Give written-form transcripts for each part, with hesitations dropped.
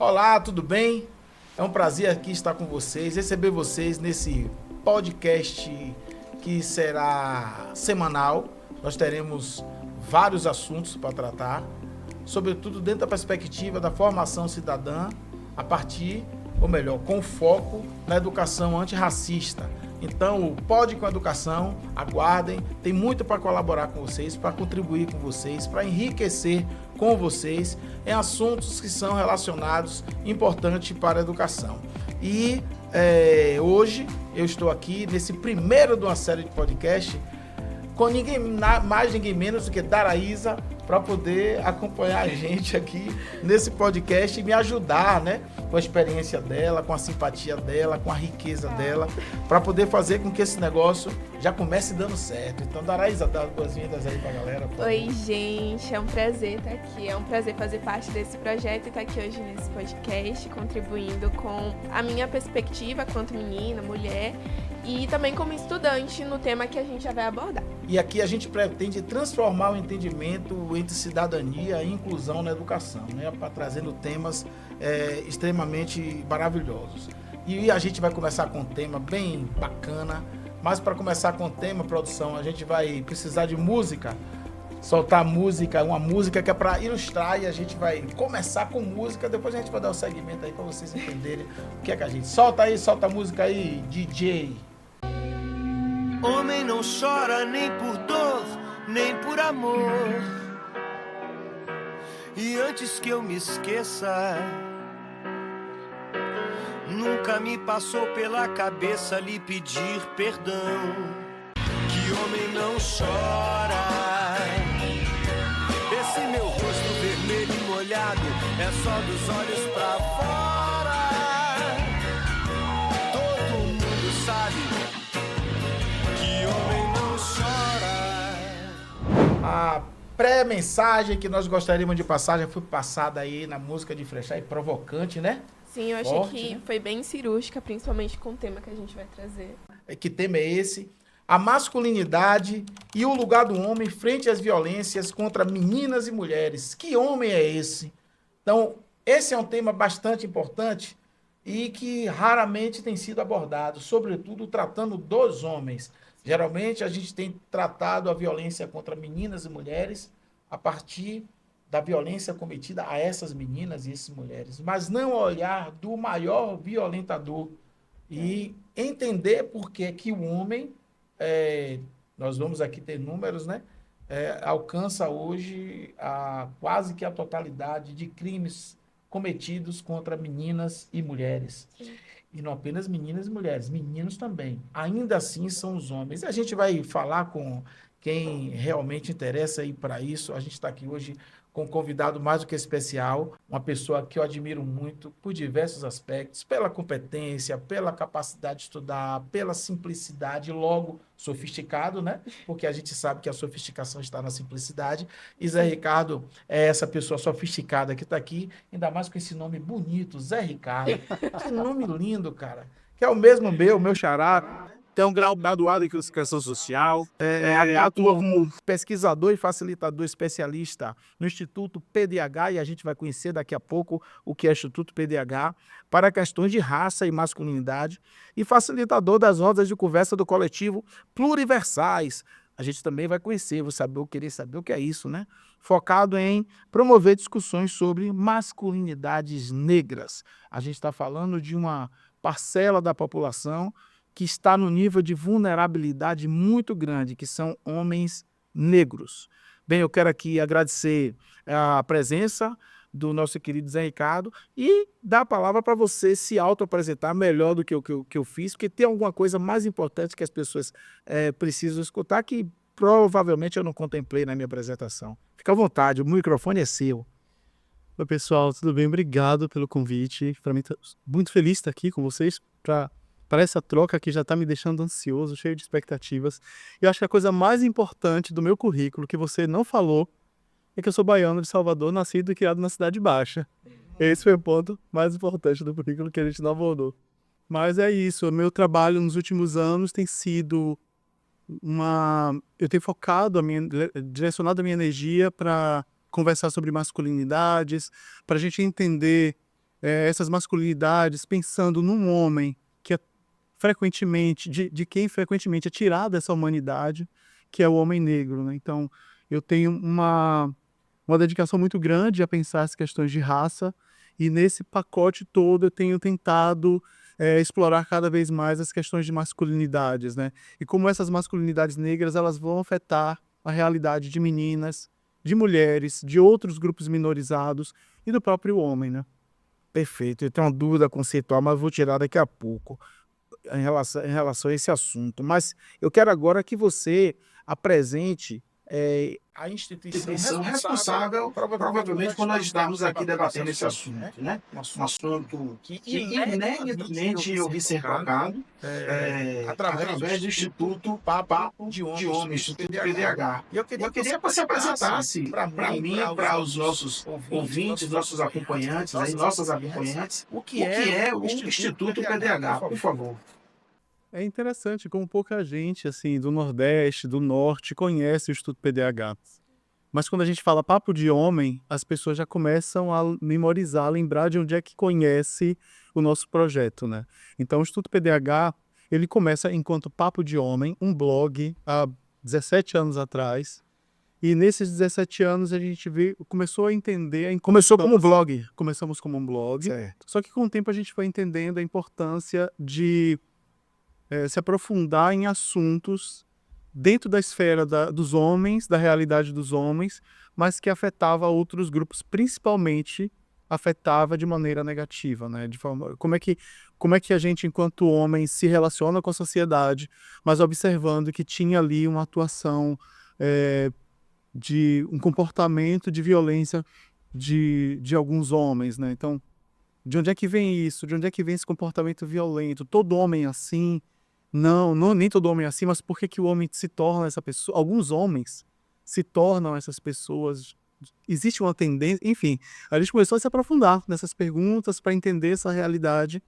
Olá, tudo bem? É um prazer aqui estar com vocês, receber vocês nesse podcast que será semanal. Nós teremos vários assuntos para tratar, sobretudo dentro da perspectiva da formação cidadã, a partir, ou melhor, com foco na educação antirracista. Então, o Pode com Educação, aguardem, tem muito para colaborar com vocês, para contribuir com vocês, para enriquecer com vocês em assuntos que são relacionados, importantes para a educação. E hoje eu estou aqui nesse primeiro de uma série de podcast com ninguém mais, ninguém menos do que Daraísa, para poder acompanhar a gente aqui nesse podcast e me ajudar, né? Com a experiência dela, com a simpatia dela, com a riqueza dela, para poder fazer com que esse negócio já comece dando certo. Então, Daraísa, dá as boas-vindas aí para a galera. Oi, gente, é um prazer estar aqui, é um prazer fazer parte desse projeto e estar aqui hoje nesse podcast, contribuindo com a minha perspectiva quanto menina, mulher, e também como estudante no tema que a gente já vai abordar. E aqui a gente pretende transformar o entendimento entre cidadania e inclusão na educação, né? Trazendo temas extremamente maravilhosos. E a gente vai começar com um tema bem bacana, mas para começar com o tema, produção, a gente vai precisar de música, soltar música, uma música que é para ilustrar, e a gente vai começar com música, depois a gente vai dar o segmento aí para vocês entenderem o que é que a gente... Solta a música aí, DJ. Homem não chora nem por dor, nem por amor. E antes que eu me esqueça, nunca me passou pela cabeça lhe pedir perdão. Que homem não chora. Esse meu rosto vermelho e molhado é só dos olhos pra fora. Todo mundo sabe que homem não chora. A pré-mensagem que nós gostaríamos de passar já foi passada aí na música de Frechá e provocante, né? Sim, eu achei Forte, que né? foi bem cirúrgica, principalmente com o tema que a gente vai trazer. Que tema é esse? A masculinidade e o lugar do homem frente às violências contra meninas e mulheres. Que homem é esse? Então, esse é um tema bastante importante e que raramente tem sido abordado, sobretudo tratando dos homens. Geralmente, a gente tem tratado a violência contra meninas e mulheres a partir da violência cometida a essas meninas e essas mulheres, mas não olhar do maior violentador e entender por que o homem, nós vamos aqui ter números, né? Alcança hoje quase que a totalidade de crimes cometidos contra meninas e mulheres. E não apenas meninas e mulheres, meninos também. Ainda assim são os homens. A gente vai falar com quem realmente interessa ir para isso. A gente está aqui hoje com um convidado mais do que especial, uma pessoa que eu admiro muito por diversos aspectos, pela competência, pela capacidade de estudar, pela simplicidade, logo sofisticado, né? Porque a gente sabe que a sofisticação está na simplicidade. E Zé Ricardo é essa pessoa sofisticada que está aqui, ainda mais com esse nome bonito, Zé Ricardo. Que nome lindo, cara. Que é o mesmo meu xará. Tem um grau graduado em classificação social, atua como pesquisador e facilitador especialista no Instituto PDH, e a gente vai conhecer daqui a pouco o que é o Instituto PDH, para questões de raça e masculinidade, e facilitador das rodas de conversa do coletivo Pluriversais. A gente também vai conhecer, querer saber o que é isso, né? Focado em promover discussões sobre masculinidades negras. A gente está falando de uma parcela da população que está no nível de vulnerabilidade muito grande, que são homens negros. Bem, eu quero aqui agradecer a presença do nosso querido Zé Ricardo e dar a palavra para você se auto-apresentar melhor do que o que eu fiz, porque tem alguma coisa mais importante que as pessoas precisam escutar que provavelmente eu não contemplei na minha apresentação. Fica à vontade, o microfone é seu. Oi, pessoal, tudo bem? Obrigado pelo convite. Para mim, estou muito feliz de estar aqui com vocês para essa troca que já está me deixando ansioso, cheio de expectativas. E eu acho que a coisa mais importante do meu currículo, que você não falou, é que eu sou baiano de Salvador, nascido e criado na Cidade Baixa. Esse foi o ponto mais importante do currículo que a gente não abordou. Mas é isso, o meu trabalho nos últimos anos tem sido eu tenho focado, direcionado a minha energia para conversar sobre masculinidades, para a gente entender essas masculinidades, pensando num homem que é frequentemente, de quem frequentemente é tirado essa humanidade, que é o homem negro, né? Então, eu tenho uma dedicação muito grande a pensar as questões de raça, e nesse pacote todo eu tenho tentado explorar cada vez mais as questões de masculinidades, né? E como essas masculinidades negras elas vão afetar a realidade de meninas, de mulheres, de outros grupos minorizados e do próprio homem, né? Perfeito. Eu tenho uma dúvida conceitual, mas vou tirar daqui a pouco em relação a esse assunto. Mas eu quero agora que você apresente A instituição responsável, provavelmente, quando nós estamos aqui debatendo esse assunto, né? Um assunto que inevitavelmente eu vi ser tocado através do Instituto Papo de Homens, Instituto PDH. E eu queria que você apresentasse para mim, para os nossos ouvintes, nossos acompanhantes, nossas acompanhantes, o que é o Instituto PDH, por favor. É interessante como pouca gente assim do Nordeste, do Norte, conhece o Instituto PDH. Mas quando a gente fala papo de homem, as pessoas já começam a memorizar, a lembrar de onde é que conhece o nosso projeto, né? Então o Instituto PDH, ele começa enquanto Papo de Homem, um blog há 17 anos atrás. E nesses 17 anos a gente começou a entender... Começou como blog. Começamos como um blog. Certo. Só que com o tempo a gente foi entendendo a importância de se aprofundar em assuntos dentro da esfera dos homens, da realidade dos homens, mas que afetava outros grupos, principalmente afetava de maneira negativa, né? Como é que a gente, enquanto homem, se relaciona com a sociedade, mas observando que tinha ali uma atuação de um comportamento de violência de alguns homens, né? Então, de onde é que vem isso? De onde é que vem esse comportamento violento? Todo homem é assim? Não, nem todo homem é assim, mas por que o homem se torna essa pessoa? Alguns homens se tornam essas pessoas. Existe uma tendência, enfim, a gente começou a se aprofundar nessas perguntas para entender essa realidade,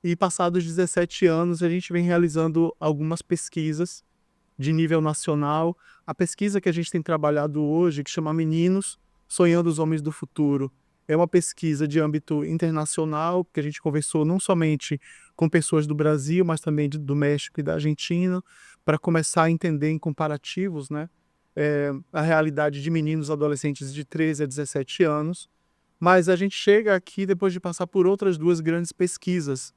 e passados 17 anos a gente vem realizando algumas pesquisas de nível nacional. A pesquisa que a gente tem trabalhado hoje, que chama Meninos Sonhando os Homens do Futuro, é uma pesquisa de âmbito internacional, que a gente conversou não somente com pessoas do Brasil, mas também do México e da Argentina, para começar a entender em comparativos, né, a realidade de meninos e adolescentes de 13 a 17 anos. Mas a gente chega aqui depois de passar por outras duas grandes pesquisas,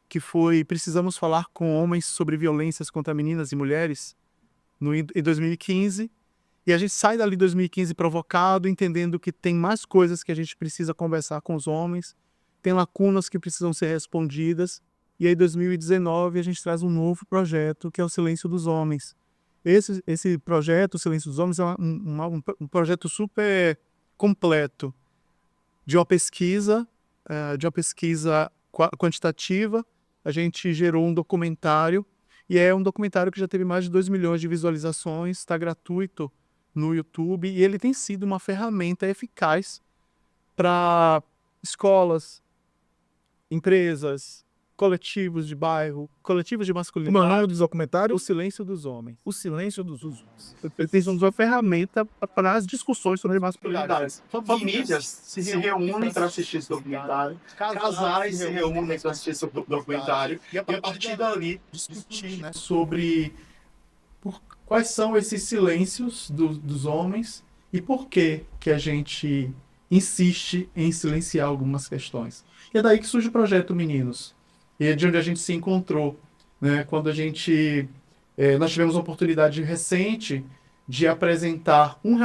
que foi Precisamos Falar com Homens sobre Violências contra Meninas e Mulheres, em 2015, e a gente sai dali em 2015 provocado, entendendo que tem mais coisas que a gente precisa conversar com os homens, tem lacunas que precisam ser respondidas, e aí em 2019 a gente traz um novo projeto, que é o Silêncio dos Homens. Esse projeto, o Silêncio dos Homens, é um projeto super completo, de uma pesquisa quantitativa. A gente gerou um documentário, e é um documentário que já teve mais de 2 milhões de visualizações, está gratuito no YouTube, e ele tem sido uma ferramenta eficaz para escolas, empresas, coletivos de bairro, coletivos de masculinidade. Como é o nome do documentário? O Silêncio dos Homens. O Silêncio dos Homens. Ele tem sido uma ferramenta para as discussões sobre masculinidade. Famílias se reúnem para assistir esse documentário, casais se reúnem para assistir esse documentário, e a partir dali discutir, né, sobre quais são esses silêncios dos homens e por que a gente insiste em silenciar algumas questões. E é daí que surge o projeto Meninos. E é de onde a gente se encontrou, né? Quando nós tivemos a oportunidade recente de apresentar um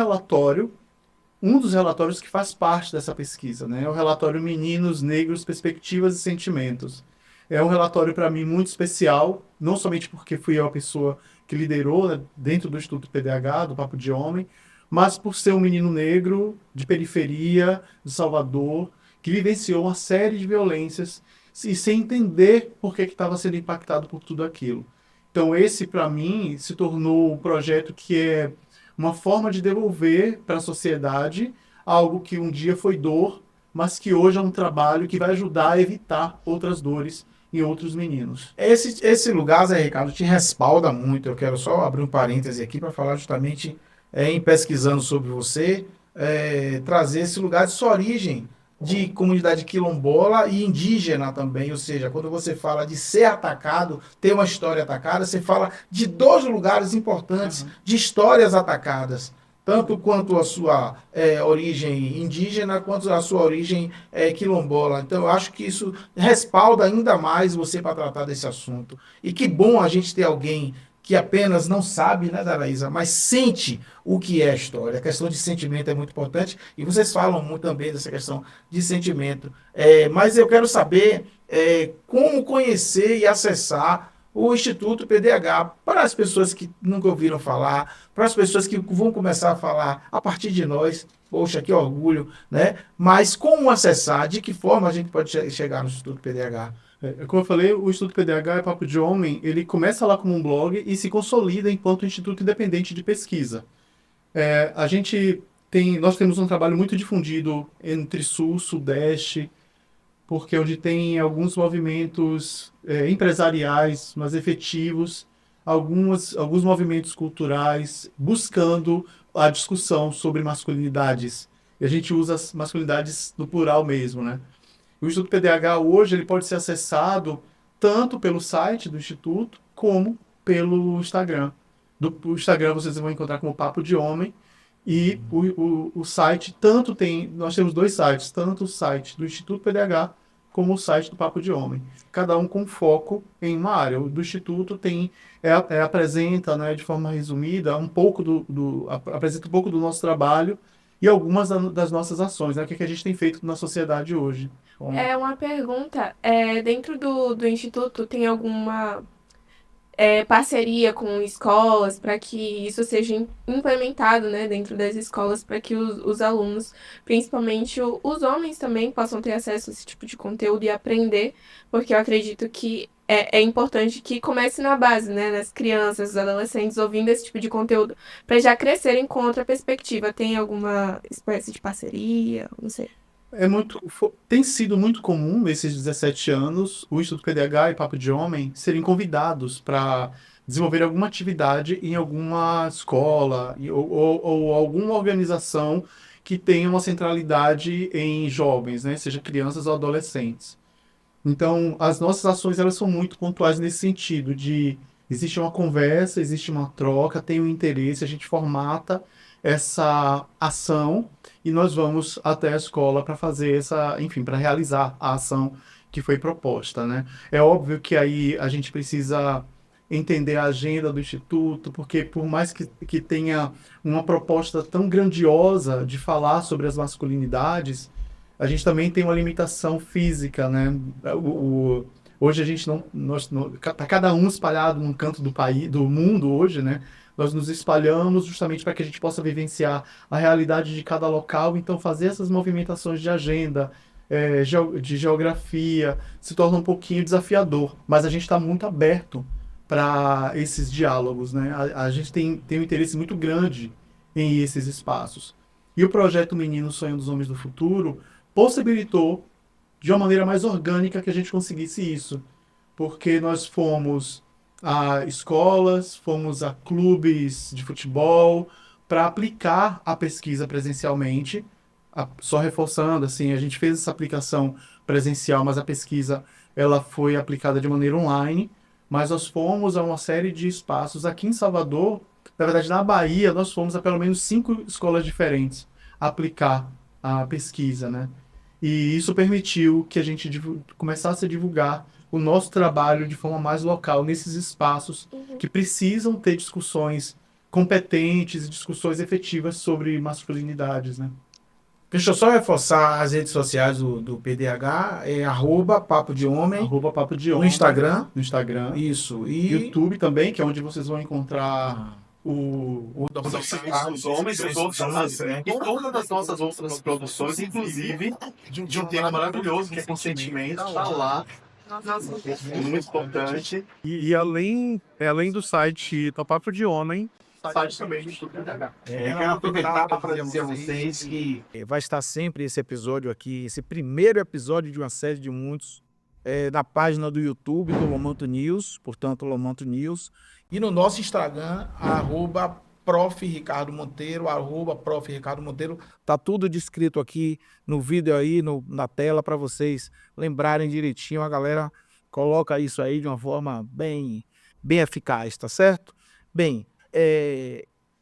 dos relatórios que faz parte dessa pesquisa, né? É o relatório Meninos, Negros, Perspectivas e Sentimentos. É um relatório, para mim, muito especial, não somente porque fui eu a pessoa que liderou, né, dentro do Instituto PDH, do Papo de Homem, mas por ser um menino negro de periferia, de Salvador, que vivenciou uma série de violências e sem entender por que estava sendo impactado por tudo aquilo. Então esse, para mim, se tornou um projeto que é uma forma de devolver para a sociedade algo que um dia foi dor, mas que hoje é um trabalho que vai ajudar a evitar outras dores em outros meninos. Esse lugar, Zé Ricardo, te respalda muito. Eu quero só abrir um parêntese aqui para falar justamente em pesquisando sobre você, trazer esse lugar de sua origem de comunidade quilombola e indígena também, ou seja, quando você fala de ser atacado, ter uma história atacada, você fala de dois lugares importantes de histórias atacadas, tanto quanto a sua origem indígena, quanto a sua origem quilombola. Então, eu acho que isso respalda ainda mais você para tratar desse assunto. E que bom a gente ter alguém que apenas não sabe, né, Daraísa, mas sente o que é a história. A questão de sentimento é muito importante e vocês falam muito também dessa questão de sentimento. Mas eu quero saber como conhecer e acessar o Instituto PDH para as pessoas que nunca ouviram falar, para as pessoas que vão começar a falar a partir de nós. Poxa, que orgulho, né? Mas como acessar? De que forma a gente pode chegar no Instituto PDH? Como eu falei, o Instituto PDH é Papo de Homem, ele começa lá como um blog e se consolida enquanto Instituto Independente de Pesquisa. Nós temos um trabalho muito difundido entre Sul, Sudeste, porque onde tem alguns movimentos empresariais, mas efetivos, alguns movimentos culturais, buscando a discussão sobre masculinidades. E a gente usa as masculinidades no plural mesmo, né? O Instituto PDH hoje ele pode ser acessado tanto pelo site do Instituto como pelo Instagram. O Instagram vocês vão encontrar como Papo de Homem e o site nós temos dois sites, tanto o site do Instituto PDH como o site do Papo de Homem. Cada um com foco em uma área. O do Instituto apresenta, né, de forma resumida, apresenta um pouco do nosso trabalho e algumas das nossas ações, né? O que a gente tem feito na sociedade hoje. É uma pergunta, dentro do Instituto tem alguma parceria com escolas para que isso seja implementado, né, dentro das escolas, para que os alunos, principalmente os homens também, possam ter acesso a esse tipo de conteúdo e aprender, porque eu acredito que é importante que comece na base, né, nas crianças, os adolescentes, ouvindo esse tipo de conteúdo, para já crescerem com outra perspectiva. Tem alguma espécie de parceria? Não sei. Tem sido muito comum, nesses 17 anos, o Instituto PDH e Papo de Homem serem convidados para desenvolver alguma atividade em alguma escola ou alguma organização que tenha uma centralidade em jovens, né? Seja crianças ou adolescentes. Então, as nossas ações elas são muito pontuais nesse sentido, existe uma conversa, existe uma troca, tem um interesse, a gente formata essa ação e nós vamos até a escola para fazer para realizar a ação que foi proposta, né? É óbvio que aí a gente precisa entender a agenda do Instituto, porque por mais que tenha uma proposta tão grandiosa de falar sobre as masculinidades, a gente também tem uma limitação física, né? Hoje a gente tá cada um espalhado num canto do mundo hoje, né? Nós nos espalhamos justamente para que a gente possa vivenciar a realidade de cada local, então fazer essas movimentações de agenda, de geografia, se torna um pouquinho desafiador, mas a gente está muito aberto para esses diálogos, né? A gente tem um interesse muito grande em esses espaços. E o projeto Menino Sonho dos Homens do Futuro possibilitou de uma maneira mais orgânica que a gente conseguisse isso, porque nós fomos a escolas, fomos a clubes de futebol para aplicar a pesquisa presencialmente, só reforçando, assim, a gente fez essa aplicação presencial, mas a pesquisa ela foi aplicada de maneira online, mas nós fomos a uma série de espaços aqui em Salvador, na verdade na Bahia, nós fomos a pelo menos 5 escolas diferentes aplicar a pesquisa, né? E isso permitiu que a gente começasse a divulgar o nosso trabalho de forma mais local nesses espaços que precisam ter discussões competentes e discussões efetivas sobre masculinidades, né? Deixa eu só reforçar as redes sociais do PDH, @Papo de Homem, @Papo de Homem no Instagram. No Instagram. Isso. E YouTube também, que é onde vocês vão encontrar os homens, os outros, e todas as nossas outras produções, inclusive de um tema maravilhoso que é consentimento, está lá. Muito importante. E além do site do Papo de Homem, Site também do Instituto PDH. Quero aproveitar para dizer a vocês que vai estar sempre esse episódio aqui, esse primeiro episódio de uma série de muitos, na página do YouTube do Lomanto News, portanto, Lomanto News, e no nosso Instagram, Prof. Ricardo Monteiro, @Prof. Ricardo Monteiro. Tá tudo descrito aqui no vídeo aí, na tela, para vocês lembrarem direitinho. A galera coloca isso aí de uma forma bem eficaz, tá certo? Bem,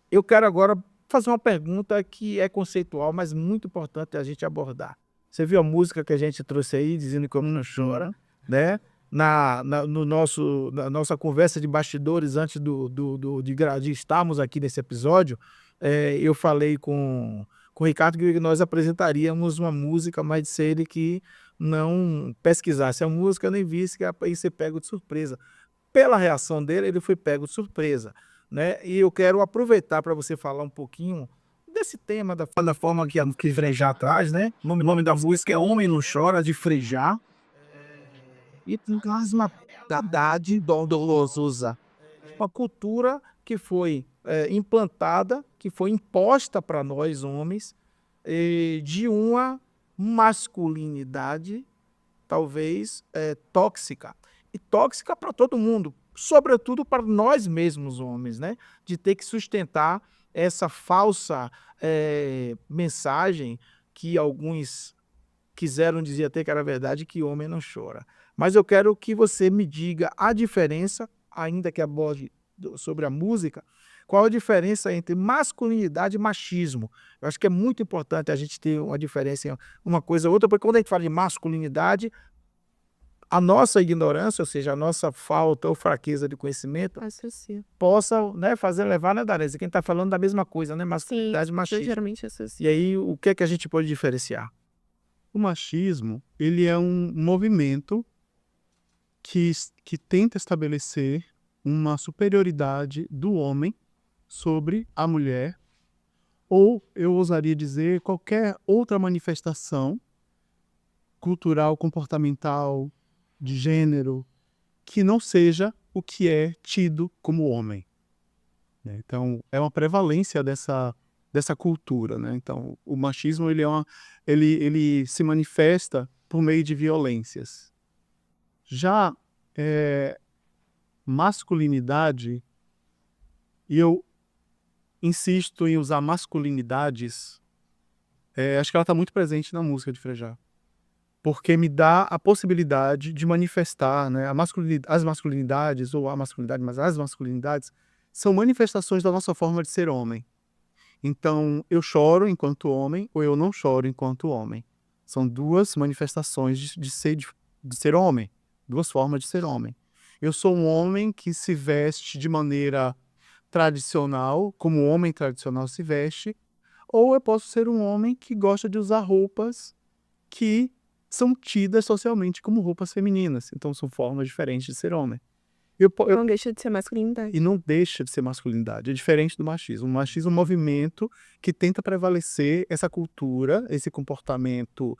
eu quero agora fazer uma pergunta que é conceitual, mas muito importante a gente abordar. Você viu a música que a gente trouxe aí, dizendo que o homem não chora, né? Na nossa conversa de bastidores, antes de estarmos aqui nesse episódio, eu falei com o Ricardo que nós apresentaríamos uma música, mas se ele que não pesquisasse a música, nem visse, que aí você pega de surpresa. Pela reação dele, ele foi pego de surpresa, né? E eu quero aproveitar para você falar um pouquinho desse tema, da forma que Frejá traz, né? O nome da música é Homem Não Chora, de Frejá. E traz uma verdade dolorosa. Uma cultura que foi implantada, que foi imposta para nós homens, de uma masculinidade talvez tóxica. E tóxica para todo mundo, sobretudo para nós mesmos homens, né? De ter que sustentar essa falsa mensagem que alguns quiseram dizer até que era verdade, que homem não chora. Mas eu quero que você me diga a diferença, ainda que aborde sobre a música, qual a diferença entre masculinidade e machismo. Eu acho que é muito importante a gente ter uma diferença em uma coisa ou outra, porque quando a gente fala de masculinidade, a nossa ignorância, ou seja, a nossa falta ou fraqueza de conhecimento, possa, né, fazer levar, né, Darese? Quem está falando da mesma coisa, né? Masculinidade e machismo. Geralmente associo. E aí, o que é que a gente pode diferenciar? O machismo, ele é um movimento que tenta estabelecer uma superioridade do homem sobre a mulher, ou eu ousaria dizer qualquer outra manifestação cultural, comportamental, de gênero, que não seja o que é tido como homem, né? Então, é uma prevalência dessa cultura, né? Então, o machismo ele se manifesta por meio de violências. Já masculinidade, e eu insisto em usar masculinidades, acho que ela está muito presente na música de Frejá, porque me dá a possibilidade de manifestar, né, as masculinidades, ou a masculinidade, mas as masculinidades são manifestações da nossa forma de ser homem. Então, eu choro enquanto homem, ou eu não choro enquanto homem. São duas manifestações de ser homem, duas formas de ser homem. Eu sou um homem que se veste de maneira tradicional, como o homem tradicional se veste, ou eu posso ser um homem que gosta de usar roupas que são tidas socialmente como roupas femininas. Então, são formas diferentes de ser homem. Não deixa de ser masculinidade. E não deixa de ser masculinidade. É diferente do machismo. O machismo é um movimento que tenta prevalecer essa cultura, esse comportamento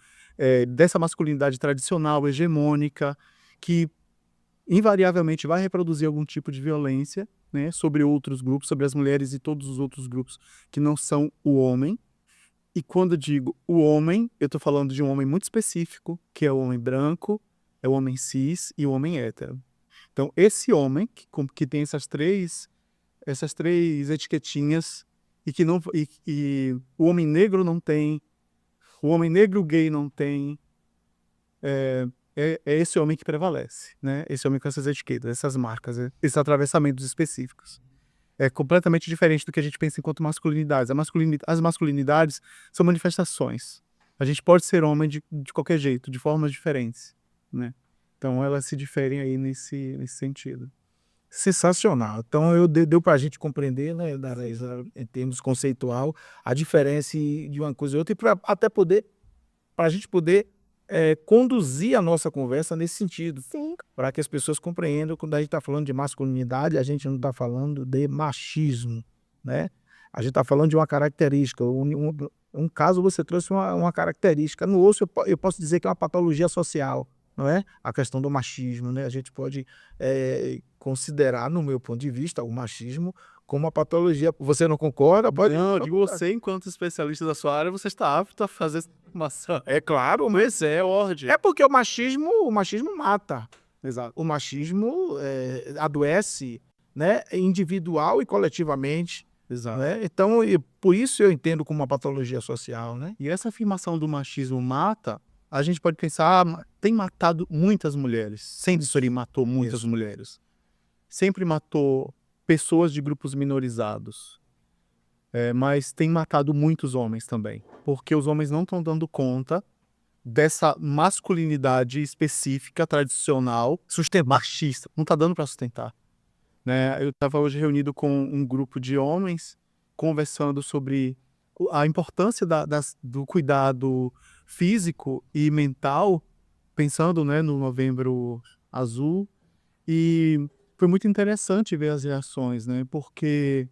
dessa masculinidade tradicional, hegemônica, que invariavelmente vai reproduzir algum tipo de violência, né, sobre outros grupos, sobre as mulheres e todos os outros grupos que não são o homem. E quando eu digo o homem, eu estou falando de um homem muito específico, que é o homem branco, é o homem cis e o homem hétero. Então, esse homem que tem essas três etiquetinhas, e o homem negro não tem, o homem negro gay não tem, é esse homem que prevalece, né? Esse homem com essas etiquetas, essas marcas, esses atravessamentos específicos. É completamente diferente do que a gente pensa enquanto masculinidades. As masculinidades são manifestações. A gente pode ser homem de qualquer jeito, de formas diferentes, né? Então, elas se diferem aí nesse sentido. Sensacional. Então, deu para a gente compreender, né, Daresa, em termos conceitual, a diferença de uma coisa e outra, e para a gente poder conduzir a nossa conversa nesse sentido. Sim. Para que as pessoas compreendam, quando a gente está falando de masculinidade, a gente não está falando de machismo, né? A gente está falando de uma característica. Um caso, você trouxe uma característica. No osso, eu posso dizer que é uma patologia social, não é? A questão do machismo, né? A gente pode considerar, no meu ponto de vista, o machismo como uma patologia. Você não concorda? Pode... Não, digo, você, enquanto especialista da sua área, você está apto a fazer informação. É claro, mas ordem. É porque o machismo mata. Exato. O machismo adoece, né? Individual e coletivamente, Exato. né? Então, por isso eu entendo como uma patologia social, né? E essa afirmação do machismo mata, a gente pode pensar, tem matado muitas mulheres. Sempre matou muitas mulheres. Sempre matou pessoas de grupos minorizados. Mas tem matado muitos homens também. Porque os homens não estão dando conta dessa masculinidade específica, tradicional, machista. Não está dando para sustentar. Né? Eu estava hoje reunido com um grupo de homens, conversando sobre a importância do cuidado físico e mental, pensando, né, no Novembro Azul. E foi muito interessante ver as reações, né? Porque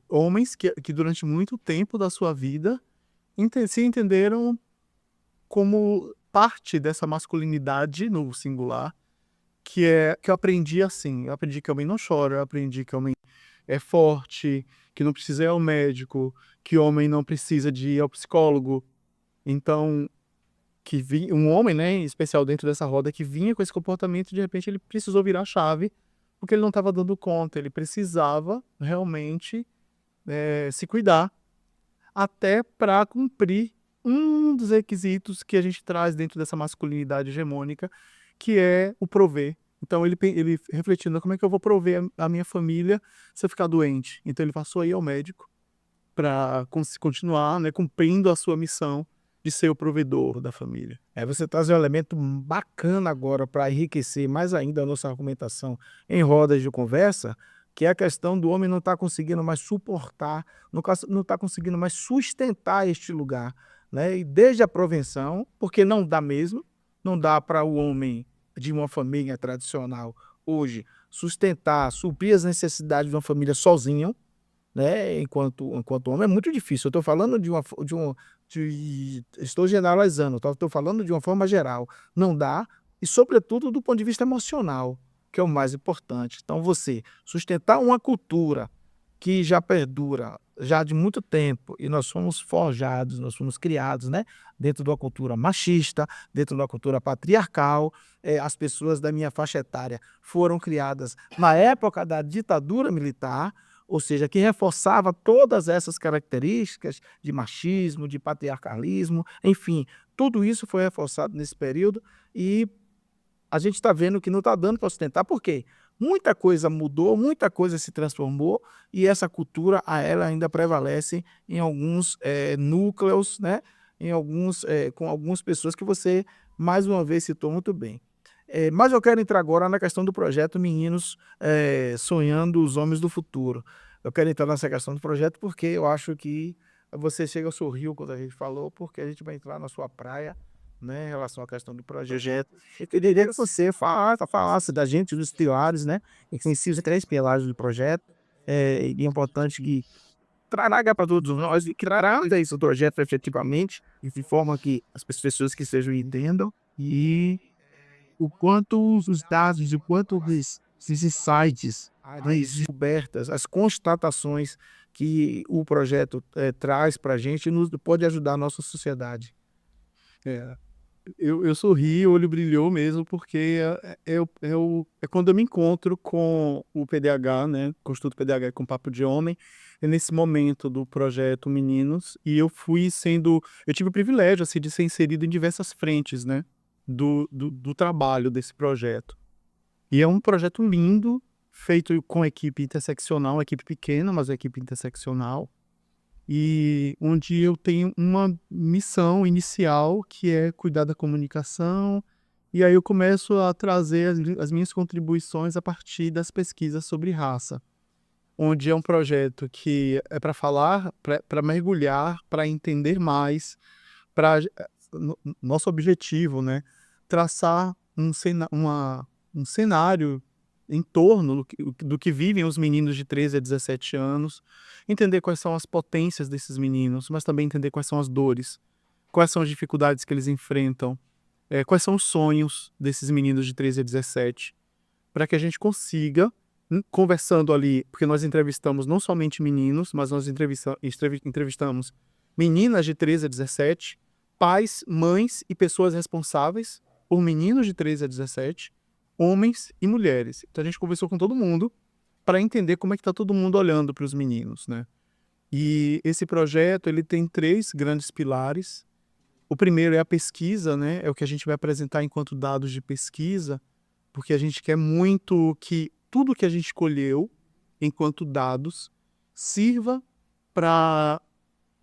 homens que durante muito tempo da sua vida se entenderam como parte dessa masculinidade no singular, que eu aprendi assim. Eu aprendi que homem não chora, eu aprendi que homem é forte, que não precisa ir ao médico, que homem não precisa de ir ao psicólogo. Então, um homem, né, em especial dentro dessa roda, que vinha com esse comportamento, de repente ele precisou virar a chave, porque ele não estava dando conta, ele precisava realmente se cuidar, até para cumprir um dos requisitos que a gente traz dentro dessa masculinidade hegemônica, que é o prover. Então ele refletindo, como é que eu vou prover a minha família se eu ficar doente? Então ele passou a ir ao médico para continuar, né, cumprindo a sua missão de ser o provedor da família. Você traz um elemento bacana agora para enriquecer mais ainda a nossa argumentação em rodas de conversa, que é a questão do homem não estar conseguindo mais suportar, não está conseguindo mais sustentar este lugar, né? E desde a prevenção, porque não dá mesmo, não dá para o homem de uma família tradicional hoje sustentar, suprir as necessidades de uma família sozinho, né? Enquanto homem é muito difícil. Eu estou falando estou generalizando, estou falando de uma forma geral. Não dá, e sobretudo do ponto de vista emocional, que é o mais importante. Então você sustentar uma cultura que já perdura já de muito tempo, e nós fomos forjados, nós fomos criados, né, dentro de uma cultura machista, dentro de uma cultura patriarcal. As pessoas da minha faixa etária foram criadas na época da ditadura militar, ou seja, que reforçava todas essas características de machismo, de patriarcalismo, enfim, tudo isso foi reforçado nesse período, e a gente está vendo que não está dando para sustentar. Por quê? Muita coisa mudou, muita coisa se transformou, e essa cultura ela ainda prevalece em alguns núcleos, né? Com algumas pessoas que você, mais uma vez, citou muito bem. Mas eu quero entrar agora na questão do projeto Meninos Sonhando os Homens do Futuro. Eu quero entrar nessa questão do projeto porque eu acho que você chega a sorrir quando a gente falou, porque a gente vai entrar na sua praia, né, em relação à questão do projeto. Eu queria que você falasse da gente, dos pilares, né, os 3 pilares do projeto. E é importante que traga para todos nós e criar esse projeto efetivamente, de forma que as pessoas que sejam entendam, e o quanto os dados, o quanto esses sites, as descobertas, as constatações que o projeto traz para a gente pode ajudar a nossa sociedade. Eu sorri, o olho brilhou mesmo, porque é quando eu me encontro com o PDH, né, com o Instituto PDH com Papo de Homem, nesse momento do projeto Meninos, e eu tive o privilégio assim, de ser inserido em diversas frentes, né, do trabalho desse projeto. E é um projeto lindo, feito com equipe interseccional, equipe pequena, mas uma equipe interseccional, e onde eu tenho uma missão inicial, que é cuidar da comunicação, e aí eu começo a trazer as minhas contribuições a partir das pesquisas sobre raça, onde é um projeto que é para falar, para mergulhar, para entender mais, nosso objetivo, né, traçar um cenário em torno do que vivem os meninos de 13 a 17 anos, entender quais são as potências desses meninos, mas também entender quais são as dores, quais são as dificuldades que eles enfrentam, quais são os sonhos desses meninos de 13 a 17, para que a gente consiga, conversando ali, porque nós entrevistamos não somente meninos, mas nós entrevistamos meninas de 13 a 17, pais, mães e pessoas responsáveis por meninos de 13 a 17, homens e mulheres. Então a gente conversou com todo mundo para entender como é que está todo mundo olhando para os meninos, né? E esse projeto ele tem 3 grandes pilares. O primeiro é a pesquisa, né? É o que a gente vai apresentar enquanto dados de pesquisa, porque a gente quer muito que tudo que a gente escolheu enquanto dados sirva para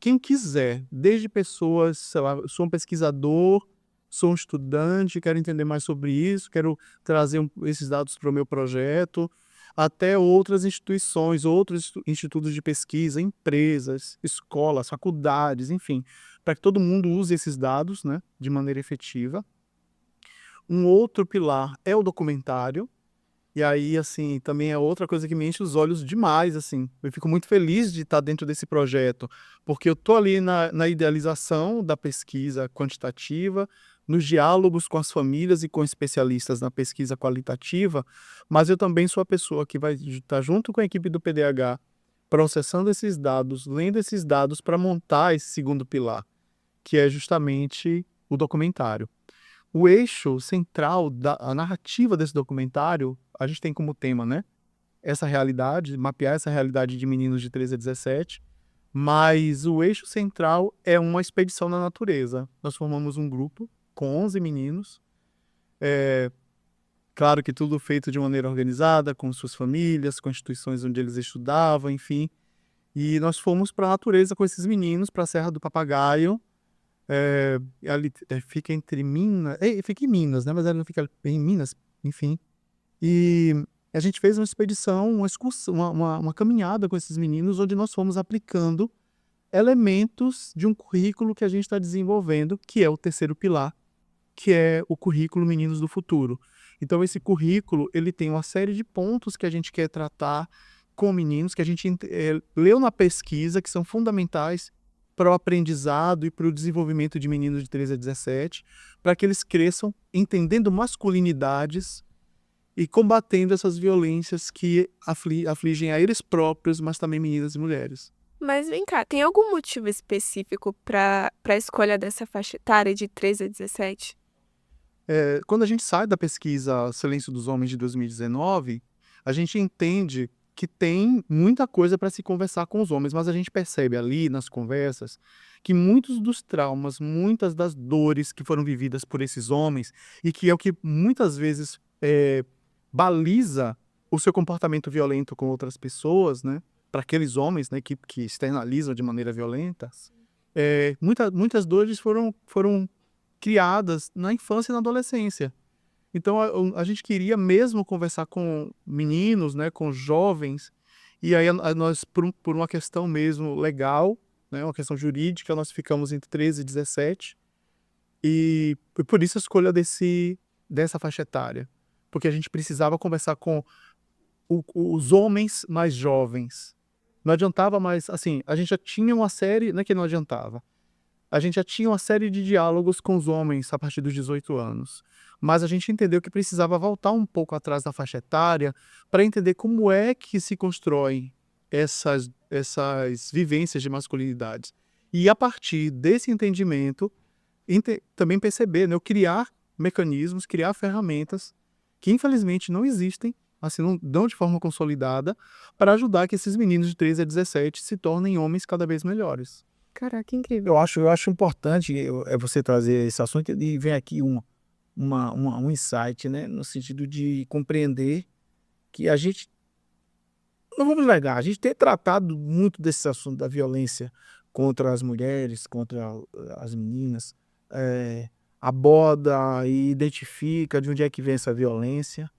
quem quiser, desde pessoas, sei lá, eu sou um pesquisador, sou um estudante, quero entender mais sobre isso, quero trazer esses dados para o meu projeto, até outras instituições, outros institutos de pesquisa, empresas, escolas, faculdades, enfim, para que todo mundo use esses dados, né, de maneira efetiva. Um outro pilar é o documentário, e aí, assim, também é outra coisa que me enche os olhos demais, assim. Eu fico muito feliz de estar dentro desse projeto, porque eu estou ali na idealização da pesquisa quantitativa, nos diálogos com as famílias e com especialistas na pesquisa qualitativa, mas eu também sou a pessoa que vai estar junto com a equipe do PDH, processando esses dados, lendo esses dados para montar esse segundo pilar, que é justamente o documentário. O eixo central a narrativa desse documentário, a gente tem como tema, né? Essa realidade, mapear essa realidade de meninos de 13 a 17, mas o eixo central é uma expedição na natureza. Nós formamos um grupo com 11 meninos, claro que tudo feito de maneira organizada, com suas famílias, com instituições onde eles estudavam, enfim. E nós fomos para a natureza com esses meninos, para a Serra do Papagaio, ali fica entre Minas, fica em Minas, né? Mas ela não fica em Minas, enfim. E a gente fez uma expedição, uma excursão, uma caminhada com esses meninos, onde nós fomos aplicando elementos de um currículo que a gente está desenvolvendo, que é o terceiro pilar, que é o currículo Meninos do Futuro. Então esse currículo, ele tem uma série de pontos que a gente quer tratar com meninos, que a gente leu na pesquisa, que são fundamentais para o aprendizado e para o desenvolvimento de meninos de 13 a 17, para que eles cresçam entendendo masculinidades e combatendo essas violências que afligem a eles próprios, mas também meninas e mulheres. Mas vem cá, tem algum motivo específico para a escolha dessa faixa etária de 13 a 17? Quando a gente sai da pesquisa Silêncio dos Homens de 2019, a gente entende que tem muita coisa para se conversar com os homens, mas a gente percebe ali nas conversas que muitos dos traumas, muitas das dores que foram vividas por esses homens, e que é o que muitas vezes baliza o seu comportamento violento com outras pessoas, né? Para aqueles homens, né, que externalizam de maneira violenta, muitas dores foram criadas na infância e na adolescência. Então a gente queria mesmo conversar com meninos, né, com jovens, e aí nós, por uma questão mesmo legal, né, uma questão jurídica, nós ficamos entre 13 e 17, e por isso a escolha dessa faixa etária, porque a gente precisava conversar com os homens mais jovens. Não adiantava mais, assim, a gente já tinha uma série, não é que não adiantava, a gente já tinha uma série de diálogos com os homens a partir dos 18 anos. Mas a gente entendeu que precisava voltar um pouco atrás da faixa etária para entender como é que se constroem essas vivências de masculinidades. E a partir desse entendimento, também perceber, né, criar mecanismos, criar ferramentas que infelizmente não existem, assim, não de forma consolidada, para ajudar que esses meninos de 13 a 17 se tornem homens cada vez melhores. Caraca, incrível. Eu acho importante você trazer esse assunto e vem aqui um insight, né, no sentido de compreender que a gente, não vamos negar, a gente tem tratado muito desse assunto da violência contra as mulheres, contra as meninas, aborda e identifica de onde é que vem essa violência,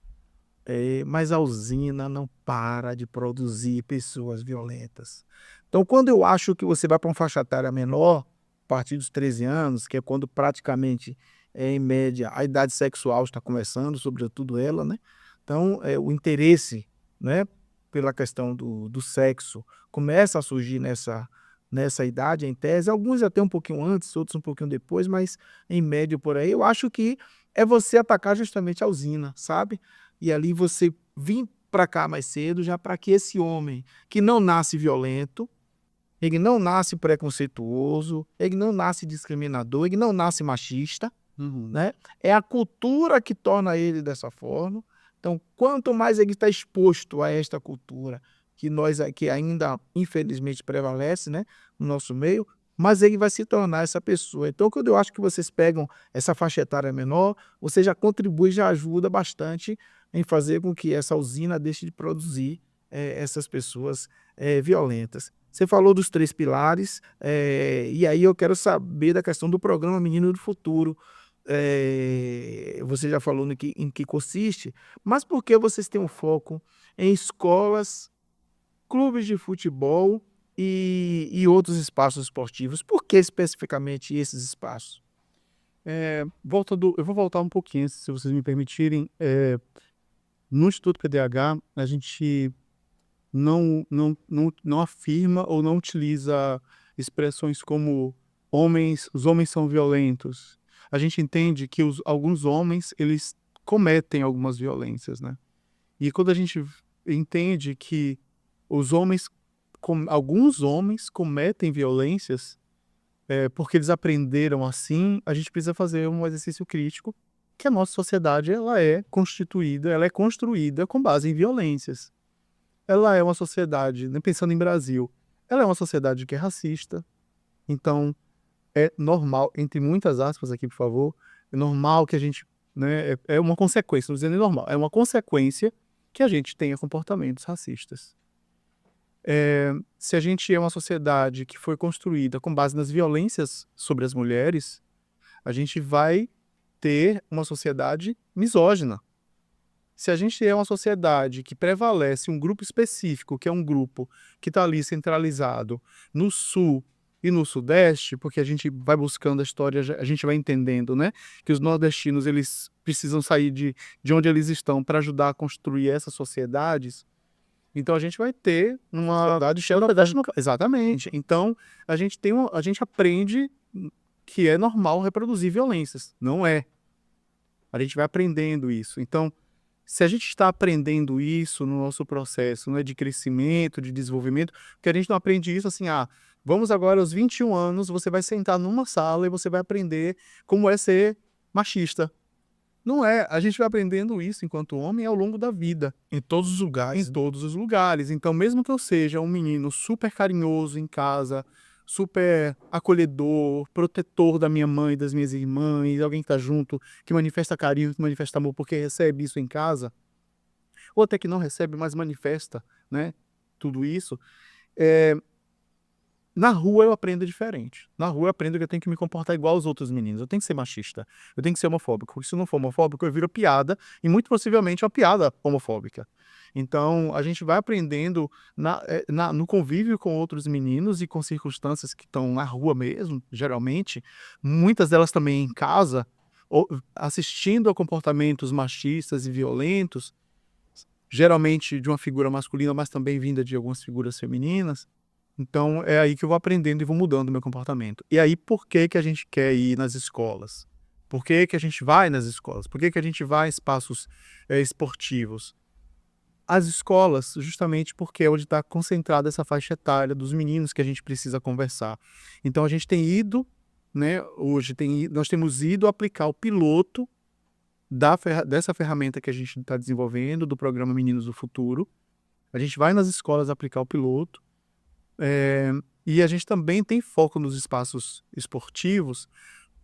mas a usina não para de produzir pessoas violentas. Então, quando eu acho que você vai para uma faixa etária menor, a partir dos 13 anos, que é quando praticamente, em média, a idade sexual está começando, sobretudo ela, né? Então, o interesse, né, pela questão do sexo começa a surgir nessa idade, em tese. Alguns até um pouquinho antes, outros um pouquinho depois, mas em média por aí. Eu acho que é você atacar justamente a usina, sabe? E ali você vir para cá mais cedo, já para que esse homem que não nasce violento, ele não nasce preconceituoso, ele não nasce discriminador, ele não nasce machista, né? É a cultura que torna ele dessa forma. Então, quanto mais ele está exposto a esta cultura, que nós aqui ainda, infelizmente, prevalece, né, no nosso meio, mas ele vai se tornar essa pessoa. Então, quando eu acho que vocês pegam essa faixa etária menor, você já contribui, já ajuda bastante em fazer com que essa usina deixe de produzir essas pessoas violentas. Você falou dos 3 pilares, e aí eu quero saber da questão do programa Menino do Futuro. Você já falou em que consiste, mas por que vocês têm um foco em escolas, clubes de futebol e outros espaços esportivos? Por que especificamente esses espaços? Eu vou voltar um pouquinho, se vocês me permitirem. No Instituto PDH, a gente não afirma ou não utiliza expressões como os homens são violentos. A gente entende que alguns homens, eles cometem algumas violências, né? E quando a gente entende que alguns homens cometem violências porque eles aprenderam assim, a gente precisa fazer um exercício crítico, que a nossa sociedade ela é construída com base em violências. Ela é uma sociedade, né, pensando em Brasil, ela é uma sociedade que é racista. Então, é normal, entre muitas aspas aqui, por favor, é normal que a gente, né, é uma consequência, não dizendo normal, é uma consequência que a gente tenha comportamentos racistas. Se a gente é uma sociedade que foi construída com base nas violências sobre as mulheres, a gente vai ter uma sociedade misógina. Se a gente é uma sociedade que prevalece um grupo específico, que é um grupo que está ali centralizado no sul e no sudeste, porque a gente vai buscando a história, a gente vai entendendo, né, que os nordestinos eles precisam sair de onde eles estão para ajudar a construir essas sociedades. Então a gente vai ter uma sociedade exatamente. Então a gente aprende que é normal reproduzir violências. Não é. A gente vai aprendendo isso. Então, se a gente está aprendendo isso no nosso processo, né, de crescimento, de desenvolvimento, porque a gente não aprende isso assim, vamos agora aos 21 anos, você vai sentar numa sala e você vai aprender como é ser machista. Não é. A gente vai aprendendo isso enquanto homem ao longo da vida. Em todos os lugares. Em todos os lugares. Então, mesmo que eu seja um menino super carinhoso em casa, super acolhedor, protetor da minha mãe, das minhas irmãs, alguém que tá junto, que manifesta carinho, que manifesta amor porque recebe isso em casa, ou até que não recebe, mas manifesta, né, tudo isso, na rua eu aprendo diferente. Na rua eu aprendo que eu tenho que me comportar igual aos outros meninos. Eu tenho que ser machista. Eu tenho que ser homofóbico. Se não for homofóbico, eu viro piada, e muito possivelmente uma piada homofóbica. Então, a gente vai aprendendo no convívio com outros meninos e com circunstâncias que estão na rua mesmo, geralmente, muitas delas também em casa, assistindo a comportamentos machistas e violentos, geralmente de uma figura masculina, mas também vinda de algumas figuras femininas. Então, é aí que eu vou aprendendo e vou mudando o meu comportamento. E aí, por que que a gente quer ir nas escolas? Por que que a gente vai nas escolas? Por que que a gente vai em espaços esportivos? As escolas, justamente porque é onde está concentrada essa faixa etária dos meninos que a gente precisa conversar. Então, a gente tem ido, né, nós temos ido aplicar o piloto dessa ferramenta que a gente está desenvolvendo, do programa Meninos do Futuro. A gente vai nas escolas aplicar o piloto. E a gente também tem foco nos espaços esportivos,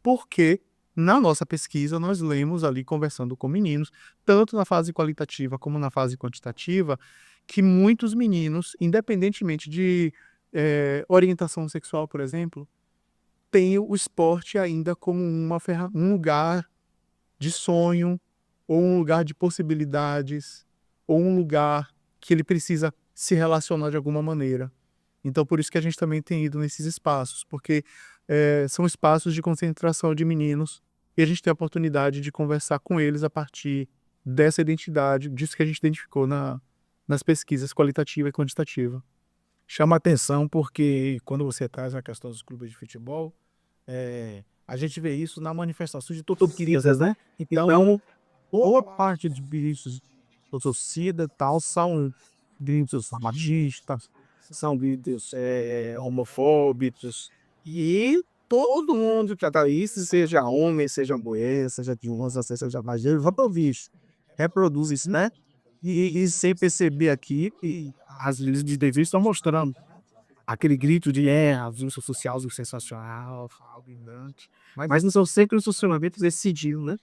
porque na nossa pesquisa nós lemos ali, conversando com meninos, tanto na fase qualitativa como na fase quantitativa, que muitos meninos, independentemente de orientação sexual, por exemplo, têm o esporte ainda como um lugar de sonho, ou um lugar de possibilidades, ou um lugar que ele precisa se relacionar de alguma maneira. Então, por isso que a gente também tem ido nesses espaços, porque são espaços de concentração de meninos e a gente tem a oportunidade de conversar com eles a partir dessa identidade, disso que a gente identificou nas pesquisas qualitativa e quantitativa. Chama atenção porque quando você traz a questão dos clubes de futebol, a gente vê isso na manifestação de crianças, né? Então, boa parte dos gritos da torcida tal são gritos machistas, são gritos homofóbicos, e todo mundo que tá isso, seja homem, seja mulher, seja de criança, seja mais velho, vai ouvir isso, reproduz isso, né? E sem perceber aqui, e as líderes de TV estão mostrando aquele grito de as lutas sociais, o sensacional, algo. Mas não são sempre os funcionamentos decididos, né?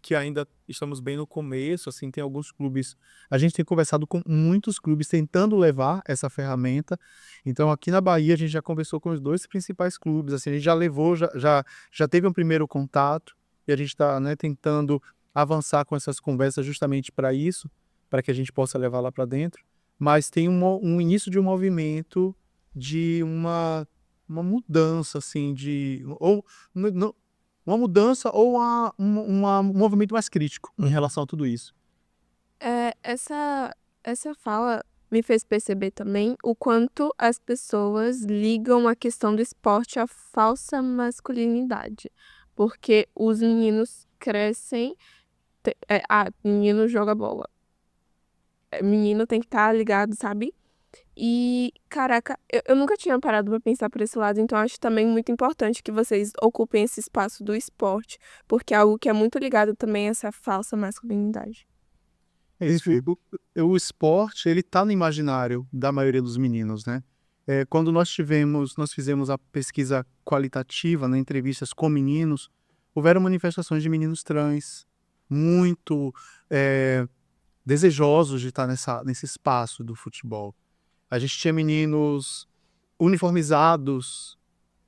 Que ainda estamos bem no começo, assim, tem alguns clubes, a gente tem conversado com muitos clubes tentando levar essa ferramenta. Então aqui na Bahia a gente já conversou com os 2 principais clubes, assim, a gente já levou, já teve um primeiro contato e a gente está, né, tentando avançar com essas conversas justamente para isso, para que a gente possa levar lá para dentro. Mas tem um início de um movimento de uma mudança, assim, uma mudança ou um movimento mais crítico em relação a tudo isso. Essa fala me fez perceber também o quanto as pessoas ligam a questão do esporte à falsa masculinidade. Porque os meninos crescem, menino joga bola. Menino tem que estar ligado, sabe? E, caraca, eu nunca tinha parado pra pensar por esse lado, então acho também muito importante que vocês ocupem esse espaço do esporte, porque é algo que é muito ligado também a essa falsa masculinidade. O esporte, ele tá no imaginário da maioria dos meninos, né? Quando nós fizemos a pesquisa qualitativa, né, entrevistas com meninos, houveram manifestações de meninos trans muito desejosos de estar nesse espaço do futebol. A gente tinha meninos uniformizados,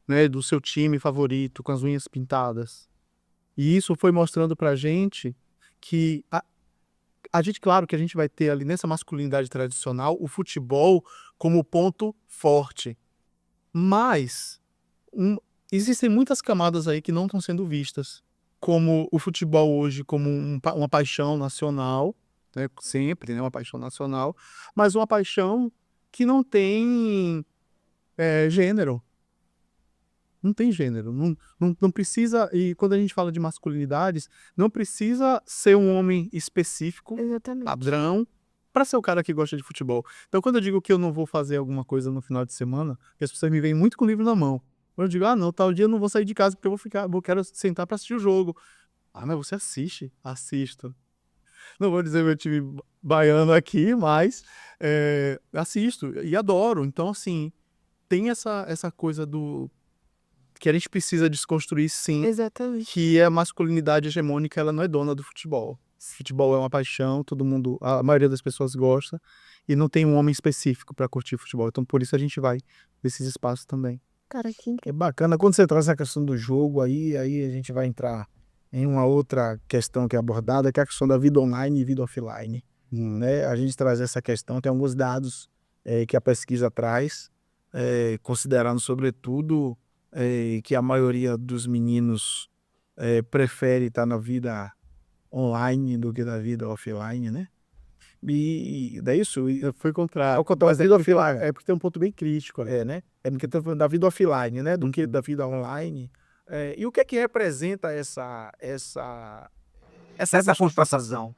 né, do seu time favorito, com as unhas pintadas. E isso foi mostrando pra gente que a gente, claro que a gente vai ter ali nessa masculinidade tradicional o futebol como ponto forte. Mas existem muitas camadas aí que não estão sendo vistas. Como o futebol hoje, como uma paixão nacional, né, sempre, né, uma paixão nacional, mas uma paixão que não tem gênero. Não tem gênero. Não precisa. E quando a gente fala de masculinidades, não precisa ser um homem específico, Exatamente. padrão, para ser o cara que gosta de futebol. Então, quando eu digo que eu não vou fazer alguma coisa no final de semana, as pessoas me veem muito com o livro na mão. Quando eu digo, não, tal dia eu não vou sair de casa porque eu quero sentar para assistir o jogo. Mas você assiste? Assisto. Não vou dizer meu time baiano aqui, mas assisto e adoro. Então, assim, tem essa coisa que a gente precisa desconstruir, sim, Exatamente. que a masculinidade hegemônica, ela não é dona do futebol. Futebol é uma paixão, todo mundo, a maioria das pessoas gosta, e não tem um homem específico para curtir futebol. Então, por isso a gente vai nesses espaços também. Cara, que É incrível. bacana, quando você traz a questão do jogo, aí a gente vai entrar em uma outra questão que é abordada, que é a questão da vida online e vida offline. Né? A gente traz essa questão, tem alguns dados que a pesquisa traz, considerando sobretudo que a maioria dos meninos prefere estar na vida online do que na vida offline, né? E daí isso Foi contrário. mas a vida offline, Porque tem um ponto bem crítico ali. né? É porque tá falando da vida offline, né? Do que da vida online. E o que é que representa essa contratação?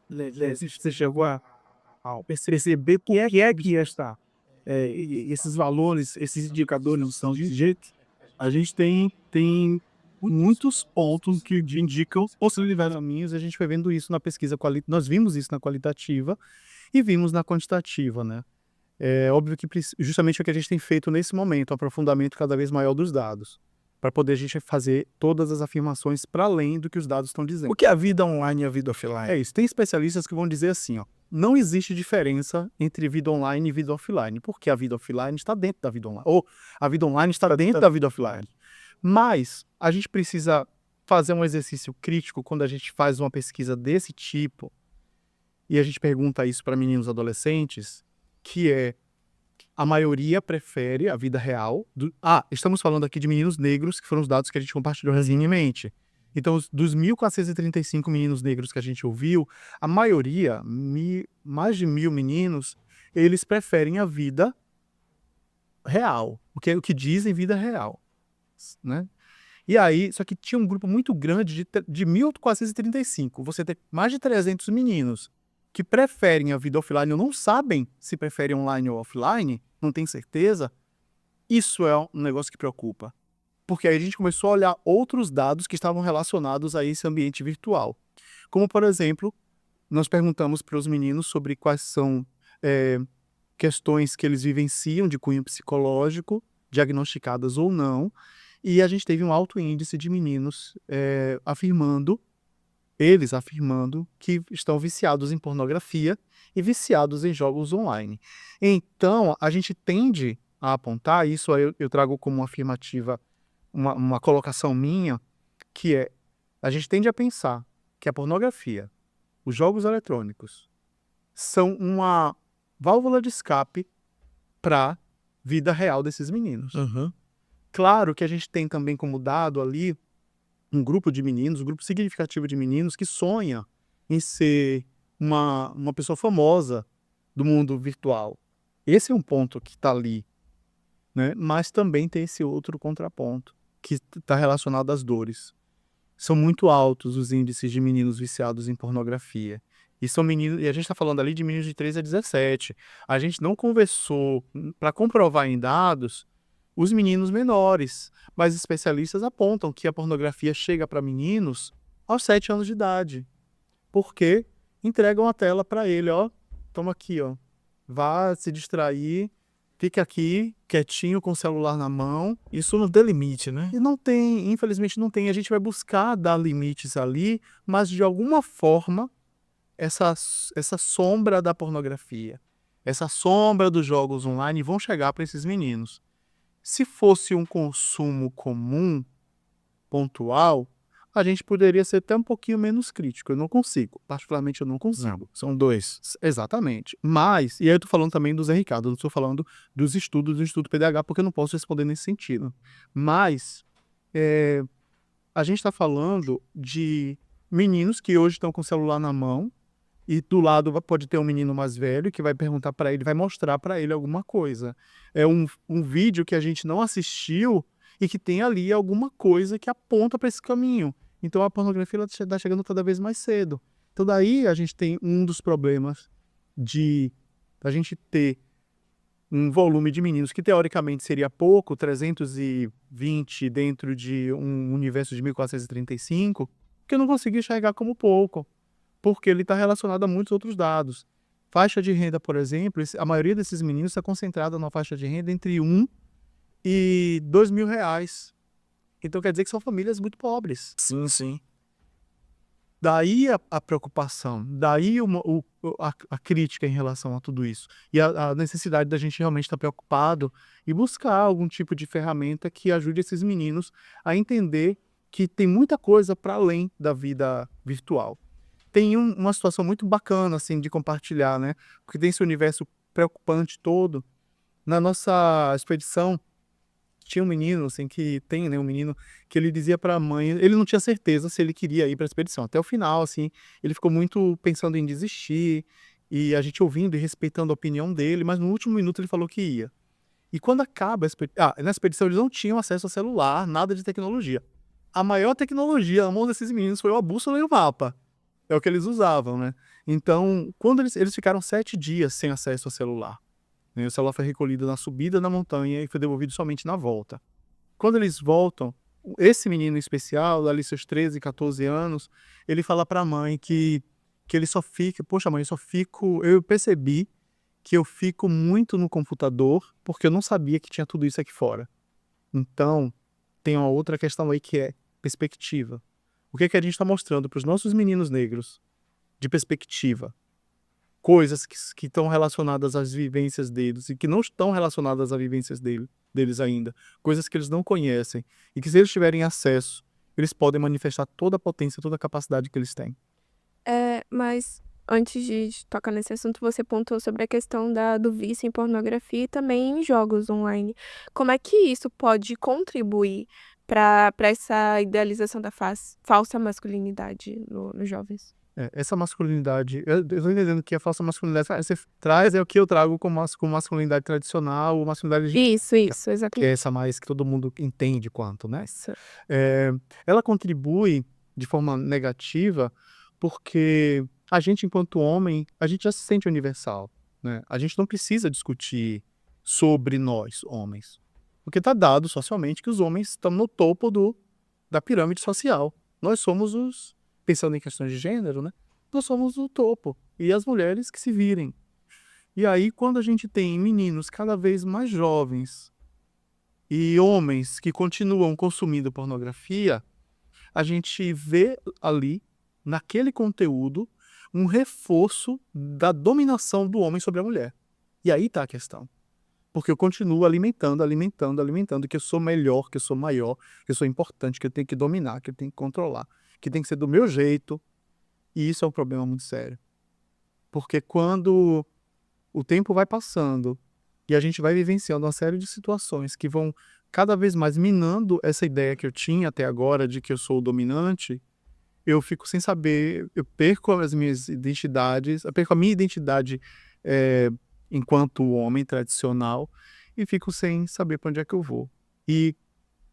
Você chegou a perceber que é que esses valores, esses indicadores são de jeito? A gente tem muitos pontos que indicam possibilidades caminhos, e a gente foi vendo isso na pesquisa nós vimos isso na qualitativa e vimos na quantitativa, né? É óbvio que justamente é o que a gente tem feito nesse momento, um aprofundamento cada vez maior dos dados, para poder a gente fazer todas as afirmações para além do que os dados estão dizendo. O que é a vida online e a vida offline? É isso. Tem especialistas que vão dizer assim, ó, não existe diferença entre vida online e vida offline, porque a vida offline está dentro da vida online, ou a vida online está dentro da vida offline. Mas a gente precisa fazer um exercício crítico quando a gente faz uma pesquisa desse tipo e a gente pergunta isso para meninos adolescentes, que a maioria prefere a vida real. Estamos falando aqui de meninos negros, que foram os dados que a gente compartilhou recentemente. Então, dos 1.435 meninos negros que a gente ouviu, a maioria, mais de 1.000 meninos, eles preferem a vida real, o que dizem vida real, né? E aí, só que tinha um grupo muito grande de 1.435, você tem mais de 300 meninos que preferem a vida offline ou não sabem se preferem online ou offline, não tem certeza. Isso é um negócio que preocupa. Porque aí a gente começou a olhar outros dados que estavam relacionados a esse ambiente virtual. Como, por exemplo, nós perguntamos para os meninos sobre quais são questões que eles vivenciam de cunho psicológico, diagnosticadas ou não, e a gente teve um alto índice de meninos afirmando que estão viciados em pornografia e viciados em jogos online. Então, a gente tende a apontar, isso aí eu trago como uma afirmativa, uma colocação minha, que é, a gente tende a pensar que a pornografia, os jogos eletrônicos, são uma válvula de escape para a vida real desses meninos. Claro que a gente tem também como dado ali um grupo de meninos, um grupo significativo de meninos que sonha em ser uma pessoa famosa do mundo virtual. Esse é um ponto que está ali, né? Mas também tem esse outro contraponto, que está relacionado às dores. São muito altos os índices de meninos viciados em pornografia. E são meninos, e a gente está falando ali de meninos de 13 a 17. A gente não conversou para comprovar em dados os meninos menores, mas especialistas apontam que a pornografia chega para meninos aos 7 anos de idade, porque entregam a tela para ele, ó, toma aqui, ó, vá se distrair, fica aqui quietinho com o celular na mão. Isso não tem limite, né? E não tem, infelizmente não tem. A gente vai buscar dar limites ali, mas de alguma forma essa sombra da pornografia, essa sombra dos jogos online vão chegar para esses meninos. Se fosse um consumo comum, pontual, a gente poderia ser até um pouquinho menos crítico. Eu não consigo, particularmente eu não consigo. Não, são dois. Exatamente. Mas, e aí eu tô falando também do Zé Ricardo, eu não estou falando dos estudos do Instituto PDH, porque eu não posso responder nesse sentido. Mas, a gente está falando de meninos que hoje estão com o celular na mão, e do lado pode ter um menino mais velho que vai perguntar para ele, vai mostrar para ele alguma coisa. É um vídeo que a gente não assistiu e que tem ali alguma coisa que aponta para esse caminho. Então a pornografia está chegando cada vez mais cedo. Então daí a gente tem um dos problemas de a gente ter um volume de meninos que teoricamente seria pouco, 320 dentro de um universo de 1435, que eu não consegui enxergar como pouco, porque ele está relacionado a muitos outros dados. Faixa de renda, por exemplo, a maioria desses meninos está concentrada numa faixa de renda entre 1 e 2 mil reais. Então quer dizer que são famílias muito pobres. Sim, sim. Daí a preocupação, daí a crítica em relação a tudo isso. E a necessidade da gente realmente estar preocupado e buscar algum tipo de ferramenta que ajude esses meninos a entender que tem muita coisa para além da vida virtual. Tem uma situação muito bacana, assim, de compartilhar, né? Porque tem esse universo preocupante todo. Na nossa expedição, tinha um menino, assim, um menino que ele dizia para a mãe, ele não tinha certeza se ele queria ir para a expedição. Até o final, assim, ele ficou muito pensando em desistir, e a gente ouvindo e respeitando a opinião dele, mas no último minuto ele falou que ia. E quando acaba a expedição, na expedição eles não tinham acesso a celular, nada de tecnologia. A maior tecnologia na mão desses meninos foi a bússola e o mapa. É o que eles usavam, né? Então, quando eles ficaram 7 dias sem acesso ao celular. Né? O celular foi recolhido na subida da montanha e foi devolvido somente na volta. Quando eles voltam, esse menino em especial, ali seus 13, 14 anos, ele fala para a mãe que ele só fica... Poxa, mãe, eu percebi que eu fico muito no computador porque eu não sabia que tinha tudo isso aqui fora. Então, tem uma outra questão aí que é perspectiva. O que é que a gente está mostrando para os nossos meninos negros de perspectiva? Coisas que estão relacionadas às vivências deles e que não estão relacionadas às vivências deles ainda. Coisas que eles não conhecem e que, se eles tiverem acesso, eles podem manifestar toda a potência, toda a capacidade que eles têm. Mas antes de tocar nesse assunto, você pontuou sobre a questão do vício em pornografia e também em jogos online. Como é que isso pode contribuir para essa idealização da falsa masculinidade nos jovens? Essa masculinidade, eu estou entendendo que a falsa masculinidade você traz é o que eu trago com masculinidade tradicional, ou masculinidade Isso, que é exatamente. essa mais que todo mundo entende quanto, né? Isso. Ela contribui de forma negativa porque a gente, enquanto homem, a gente já se sente universal, né? A gente não precisa discutir sobre nós, homens. Porque está dado socialmente que os homens estão no topo da pirâmide social. Nós somos pensando em questões de gênero, né? Nós somos o topo. E as mulheres que se virem. E aí, quando a gente tem meninos cada vez mais jovens e homens que continuam consumindo pornografia, a gente vê ali, naquele conteúdo, um reforço da dominação do homem sobre a mulher. E aí está a questão. Porque eu continuo alimentando, que eu sou melhor, que eu sou maior, que eu sou importante, que eu tenho que dominar, que eu tenho que controlar, que tem que ser do meu jeito. E isso é um problema muito sério. Porque quando o tempo vai passando e a gente vai vivenciando uma série de situações que vão cada vez mais minando essa ideia que eu tinha até agora de que eu sou o dominante, eu fico sem saber, eu perco as minhas identidades, eu perco a minha identidade enquanto homem tradicional e fico sem saber para onde é que eu vou. E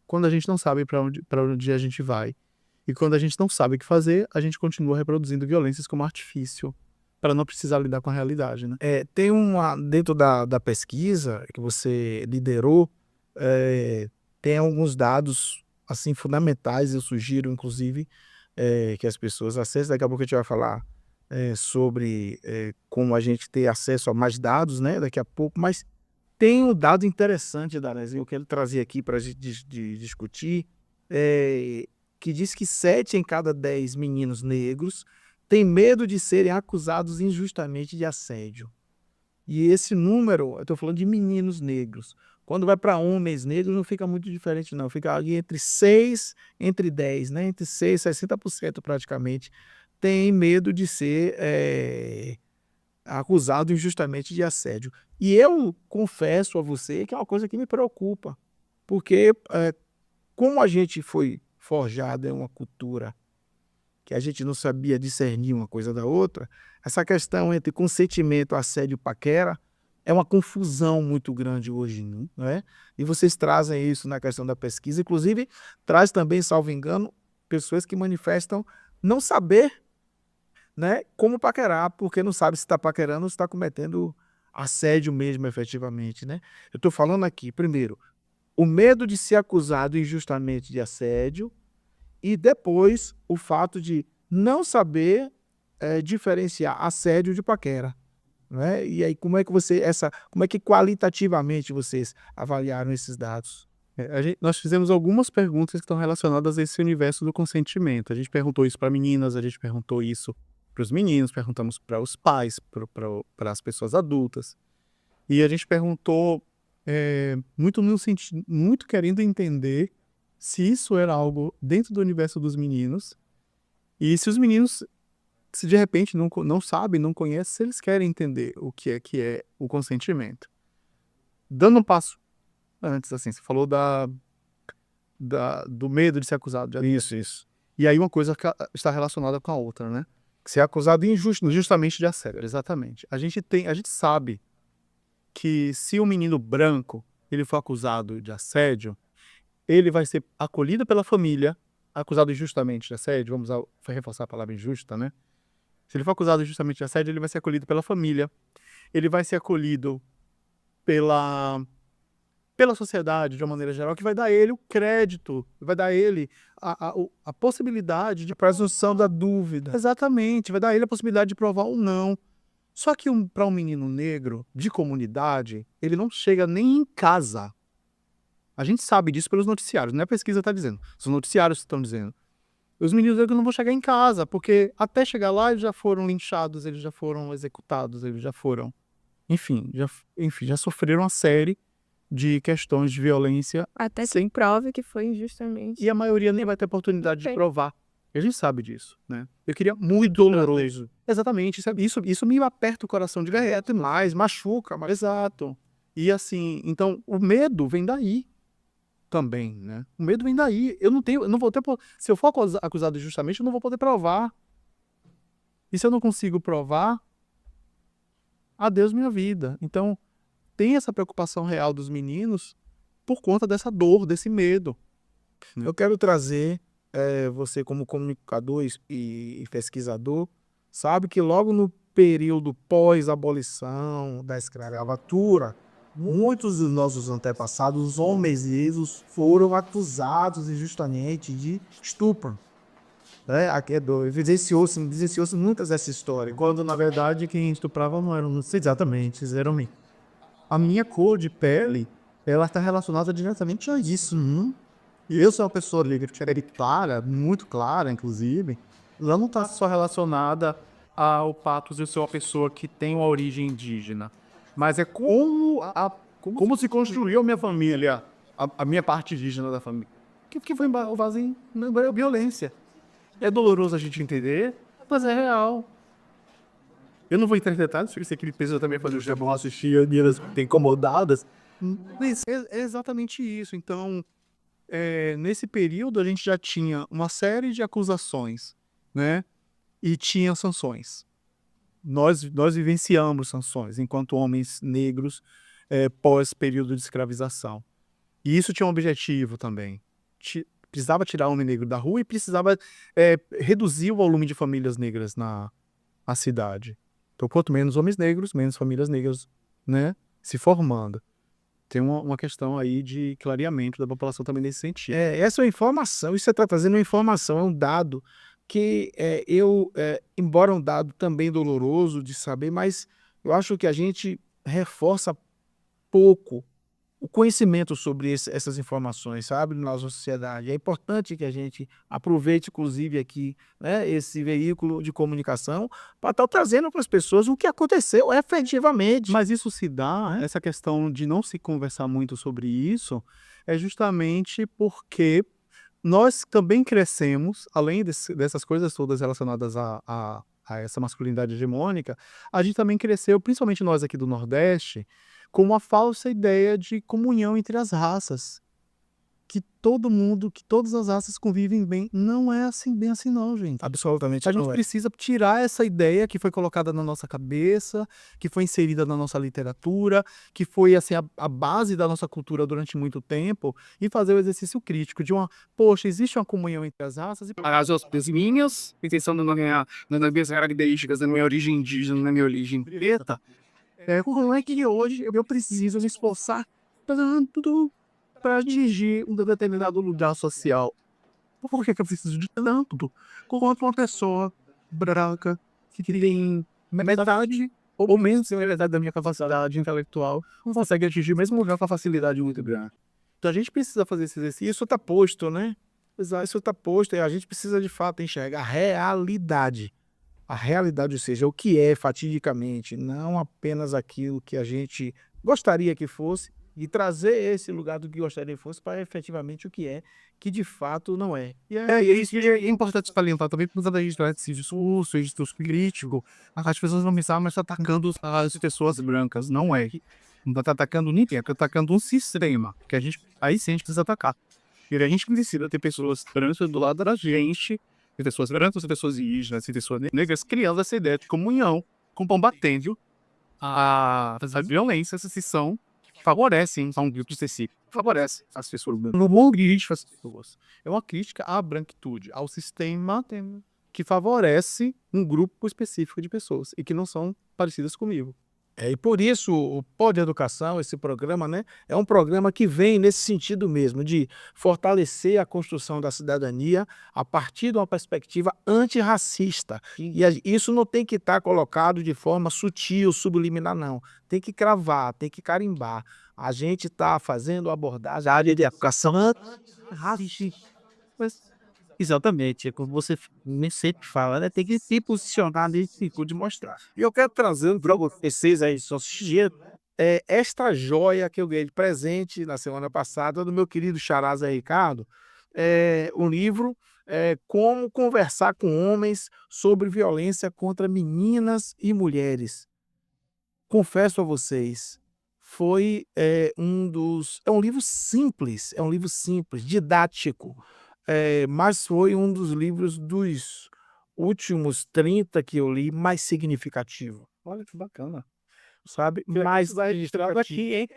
quando a gente não sabe para onde a gente vai e quando a gente não sabe o que fazer, a gente continua reproduzindo violências como artifício para não precisar lidar com a realidade, né? Tem dentro da pesquisa que você liderou, tem alguns dados assim fundamentais, eu sugiro inclusive que as pessoas acessem. Daqui a pouco a gente vai falar sobre como a gente ter acesso a mais dados, né, daqui a pouco, mas tem um dado interessante, Danezinho, que ele trazia aqui para a gente discutir, que diz que 7 em cada 10 meninos negros têm medo de serem acusados injustamente de assédio. E esse número, eu estou falando de meninos negros. Quando vai para homens negros não fica muito diferente não, fica ali entre 10, né? Entre 6 e 60% praticamente tem medo de ser acusado injustamente de assédio. E eu confesso a você que é uma coisa que me preocupa, porque como a gente foi forjado em uma cultura que a gente não sabia discernir uma coisa da outra, essa questão entre consentimento, assédio e paquera é uma confusão muito grande hoje, não é? E vocês trazem isso na questão da pesquisa, inclusive traz também, salvo engano, pessoas que manifestam não saber, né, como paquerar, porque não sabe se está paquerando ou se está cometendo assédio mesmo, efetivamente, né? Eu estou falando aqui, primeiro, o medo de ser acusado injustamente de assédio e depois o fato de não saber diferenciar assédio de paquera. Né? E aí, como é que qualitativamente vocês avaliaram esses dados? Nós fizemos algumas perguntas que estão relacionadas a esse universo do consentimento. A gente perguntou isso para meninas, a gente perguntou isso para os meninos, perguntamos para os pais, para as pessoas adultas. E a gente perguntou muito no sentido, muito querendo entender se isso era algo dentro do universo dos meninos e se os meninos, se de repente não sabem, não conhecem, se eles querem entender o que é o consentimento. Dando um passo antes, assim, você falou do medo de ser acusado de assédio. Isso. E aí uma coisa está relacionada com a outra, né? Ser acusado injustamente de assédio. Exatamente. A gente sabe que se um menino branco ele for acusado de assédio, ele vai ser acolhido pela família, acusado injustamente de assédio, vamos reforçar a palavra injusta, né? Se ele for acusado injustamente de assédio, ele vai ser acolhido pela família, ele vai ser acolhido pela sociedade, de uma maneira geral, que vai dar a ele o crédito, vai dar a ele a possibilidade de... A presunção da dúvida. Exatamente, vai dar a ele a possibilidade de provar ou não. Só que para um menino negro de comunidade, ele não chega nem em casa. A gente sabe disso pelos noticiários, não é a pesquisa está dizendo, são noticiários que estão dizendo. Os meninos negros não vão chegar em casa, porque até chegar lá eles já foram linchados, eles já foram executados, eles já foram... Enfim, já sofreram uma série de questões de violência. Até que prove que foi injustamente. E a maioria nem vai ter oportunidade de provar. E a gente sabe disso, né? Eu queria muito doloroso. Exatamente, isso me aperta o coração de verdade mais, machuca. Exato. E assim, então o medo vem daí também, né? O medo vem daí. Eu não vou ter... Se eu for acusado injustamente, eu não vou poder provar. E se eu não consigo provar, adeus minha vida. Então, tem essa preocupação real dos meninos por conta dessa dor, desse medo. Eu quero trazer você como comunicador e pesquisador, sabe que logo no período pós-abolição da escravatura, muitos dos nossos antepassados, os homens negros, foram acusados injustamente de estupro. Aqui é doido. Vivenciou-se muitas essa história. Quando, na verdade, quem estuprava não eram exatamente, eram mim. A minha cor de pele, ela está relacionada diretamente a isso. E eu sou uma pessoa negra clara, muito clara, inclusive. Ela não está só relacionada ao fato de eu ser uma pessoa que tem uma origem indígena. Mas é como se construiu a minha família, a minha parte indígena da família. Que foi o vazio na violência. É doloroso a gente entender, mas é real. Eu não vou entrar em detalhes, porque aquele peso também fazer o Jabão assistir as meninas incomodadas. Mas é exatamente isso. Então, nesse período, a gente já tinha uma série de acusações, né? E tinha sanções. Nós vivenciamos sanções enquanto homens negros pós-período de escravização. E isso tinha um objetivo também. Precisava tirar o homem negro da rua e precisava reduzir o volume de famílias negras na cidade. Então, quanto menos homens negros, menos famílias negras, né, se formando. Tem uma questão aí de clareamento da população também nesse sentido. Essa é uma informação, isso você está trazendo uma informação, é um dado que embora um dado também doloroso de saber, mas eu acho que a gente reforça pouco o conhecimento sobre essas informações, sabe, na nossa sociedade. É importante que a gente aproveite, inclusive, aqui, né, esse veículo de comunicação para estar trazendo para as pessoas o que aconteceu efetivamente. Mas isso se dá, essa questão de não se conversar muito sobre isso, é justamente porque nós também crescemos, além dessas coisas todas relacionadas a essa masculinidade hegemônica, a gente também cresceu, principalmente nós aqui do Nordeste, com uma falsa ideia de comunhão entre as raças. Que todas as raças convivem bem. Não é bem assim não, gente. Absolutamente A gente não é. precisa tirar essa ideia que foi colocada na nossa cabeça, que foi inserida na nossa literatura, que foi assim, a base da nossa cultura durante muito tempo, e fazer o exercício crítico de poxa, existe uma comunhão entre as raças. As minhas, pensando nas minhas características, na minha origem indígena, na minha origem preta, Como é que hoje eu preciso me esforçar tanto para atingir um determinado lugar social? Por que eu preciso de tanto quanto uma pessoa branca que tem metade ou menos da metade da minha capacidade intelectual não consegue atingir o mesmo lugar com uma facilidade muito grande? Então a gente precisa fazer esse exercício. Isso está posto, né? Isso está posto e a gente precisa de fato enxergar a realidade. A realidade, ou seja, o que é fatidicamente, não apenas aquilo que a gente gostaria que fosse, e trazer esse lugar do que gostaria que fosse para efetivamente o que é, que de fato não é. E é importante salientar também, por causa da gente esse discurso, esse discurso crítico, as pessoas vão pensar, mas está atacando as pessoas brancas. Não é. Não está atacando ninguém, está atacando um sistema, que aí sim a gente precisa atacar. E a gente precisa ter pessoas brancas do lado da gente, tem pessoas brancas, tem pessoas indígenas, tem pessoas negras, criando essa ideia de comunhão, combatendo a violência, essa cisão, favorecem a um grupo específico, favorece as pessoas brancas. No bom crítica às pessoas. É uma crítica à branquitude, ao sistema que favorece um grupo específico de pessoas e que não são parecidas comigo. E por isso o Pod Educação, esse programa, né, é um programa que vem nesse sentido mesmo, de fortalecer a construção da cidadania a partir de uma perspectiva antirracista. E isso não tem que estar colocado de forma sutil, subliminar, não. Tem que cravar, tem que carimbar. A gente está fazendo abordagem, a área de educação antirracista. Exatamente, é como você sempre fala, né? Tem que se posicionar nesse tipo de mostrar. E eu quero trazer para vocês aí, só assistir, esta joia que eu ganhei de presente na semana passada do meu querido Charaz Ricardo, um livro, Como Conversar com Homens sobre Violência contra Meninas e Mulheres. Confesso a vocês, foi é um livro simples, didático, mas foi um dos livros dos últimos 30 que eu li mais significativo. Olha que bacana. Sabe? Mais registrado aqui, hein?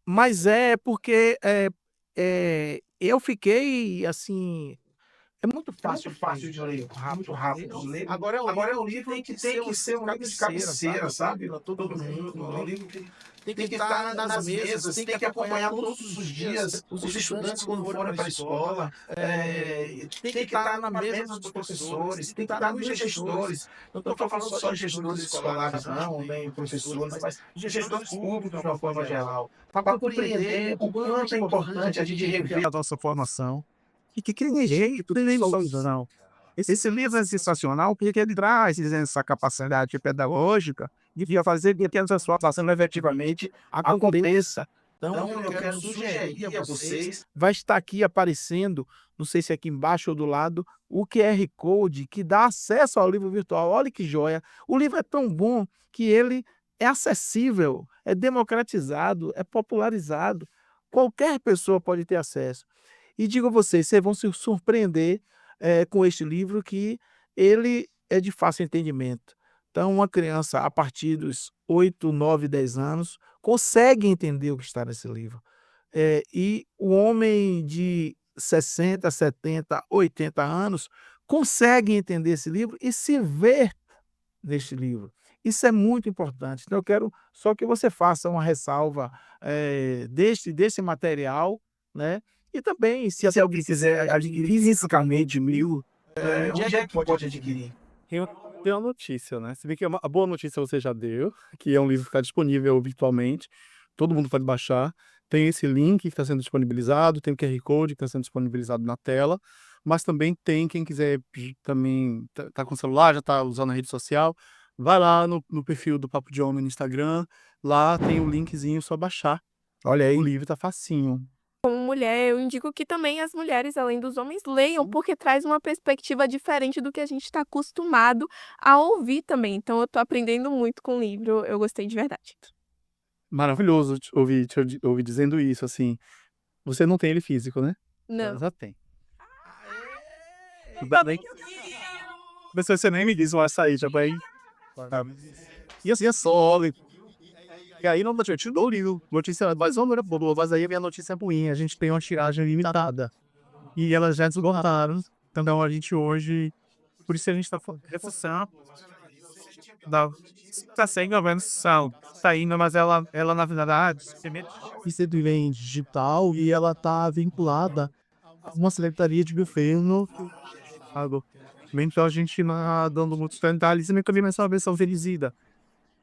Mas porque eu fiquei assim É muito fácil de ler, muito rápido de ler. Agora é um livro que tem que ser um livro de cabeceira, sabe? Para todo mundo. É um livro que tem que estar nas mesas, tem que acompanhar todos os dias os estudantes quando forem para a escola, tem que estar na mesa dos professores, tem que estar nos gestores. Não estou falando só de gestores escolares, não, nem professores, mas de gestores públicos de uma forma geral, para compreender o quanto é importante a gente rever A nossa formação. E que tem jeito, tem solução. Esse livro é sensacional porque ele traz essa capacidade pedagógica de fazer com que essa formação efetivamente aconteça. Então, eu quero sugerir a vocês. Vai estar aqui aparecendo, não sei se é aqui embaixo ou do lado, o QR Code que dá acesso ao livro virtual. Olha que joia! O livro é tão bom que ele é acessível, é democratizado, é popularizado. Qualquer pessoa pode ter acesso. E digo a vocês vão se surpreender com este livro, que ele é de fácil entendimento. Então, uma criança a partir dos 8, 9, 10 anos consegue entender o que está nesse livro. E o homem de 60, 70, 80 anos consegue entender esse livro e se ver neste livro. Isso é muito importante. Então, eu quero só que você faça uma ressalva desse material, né? E também, se alguém quiser adquirir fisicamente livro, Onde é que pode adquirir? Tem uma notícia, né? Se bem que a boa notícia você já deu, que é um livro que está disponível virtualmente, todo mundo pode baixar. Tem esse link que está sendo disponibilizado, tem o QR Code que está sendo disponibilizado na tela, mas também tem quem quiser também tá com o celular, já está usando a rede social, vai lá no perfil do Papo de Homem no Instagram, lá tem o linkzinho, só baixar. olha aí, O livro tá facinho. Como mulher, eu indico que também as mulheres, além dos homens, leiam, porque traz uma perspectiva diferente do que a gente está acostumado a ouvir também. Então, eu tô aprendendo muito com o livro, eu gostei de verdade. Maravilhoso te ouvir dizendo isso, assim. Você não tem ele físico, né? Não. Já tem. Ainda bem. Mas você nem me diz o açaí, já vai. E assim é só. E aí, não, eu te dou o livro. Notícia, mas não era boa, mas aí a minha notícia é ruim. A gente tem uma tiragem limitada. E elas já desgotaram. Então a gente hoje. Por isso a gente tá reforçando. Tá sem convenção, tá indo, mas ela na verdade, Isso vem digital e ela tá vinculada a uma secretaria de governo. Então a gente não dando muito detalhes, e também essa versão reduzida.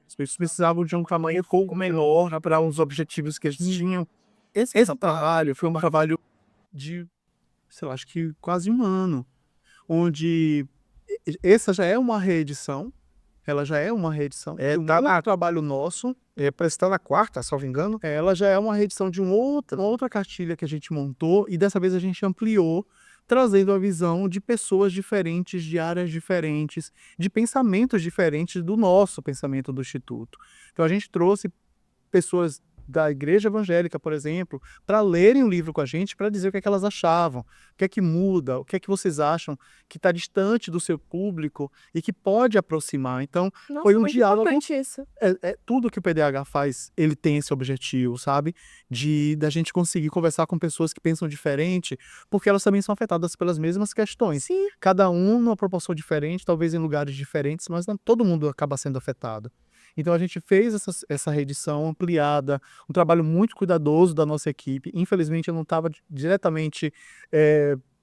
As pessoas precisavam de um tamanho um pouco menor para os objetivos que eles tinham. Esse trabalho foi um trabalho de, sei lá, acho que quase um ano, onde essa já é uma reedição. Ela já é uma reedição. Tá no trabalho nosso. parece que tá na quarta, salvo engano. Ela já é uma reedição de uma outra cartilha que a gente montou, e dessa vez a gente ampliou, trazendo a visão de pessoas diferentes, de áreas diferentes, de pensamentos diferentes do nosso pensamento do Instituto. Então a gente trouxe pessoas da Igreja Evangélica, por exemplo, para lerem o livro com a gente, para dizer o que é que elas achavam, o que é que muda, o que é que vocês acham que está distante do seu público e que pode aproximar. Então, Nossa, foi um muito diálogo. importante isso. Tudo que o PDH faz, ele tem esse objetivo, sabe? Da gente conseguir conversar com pessoas que pensam diferente, porque elas também são afetadas pelas mesmas questões. Sim. Cada um numa proporção diferente, talvez em lugares diferentes, mas todo mundo acaba sendo afetado. Então a gente fez essa reedição ampliada, um trabalho muito cuidadoso da nossa equipe. Infelizmente eu não estava diretamente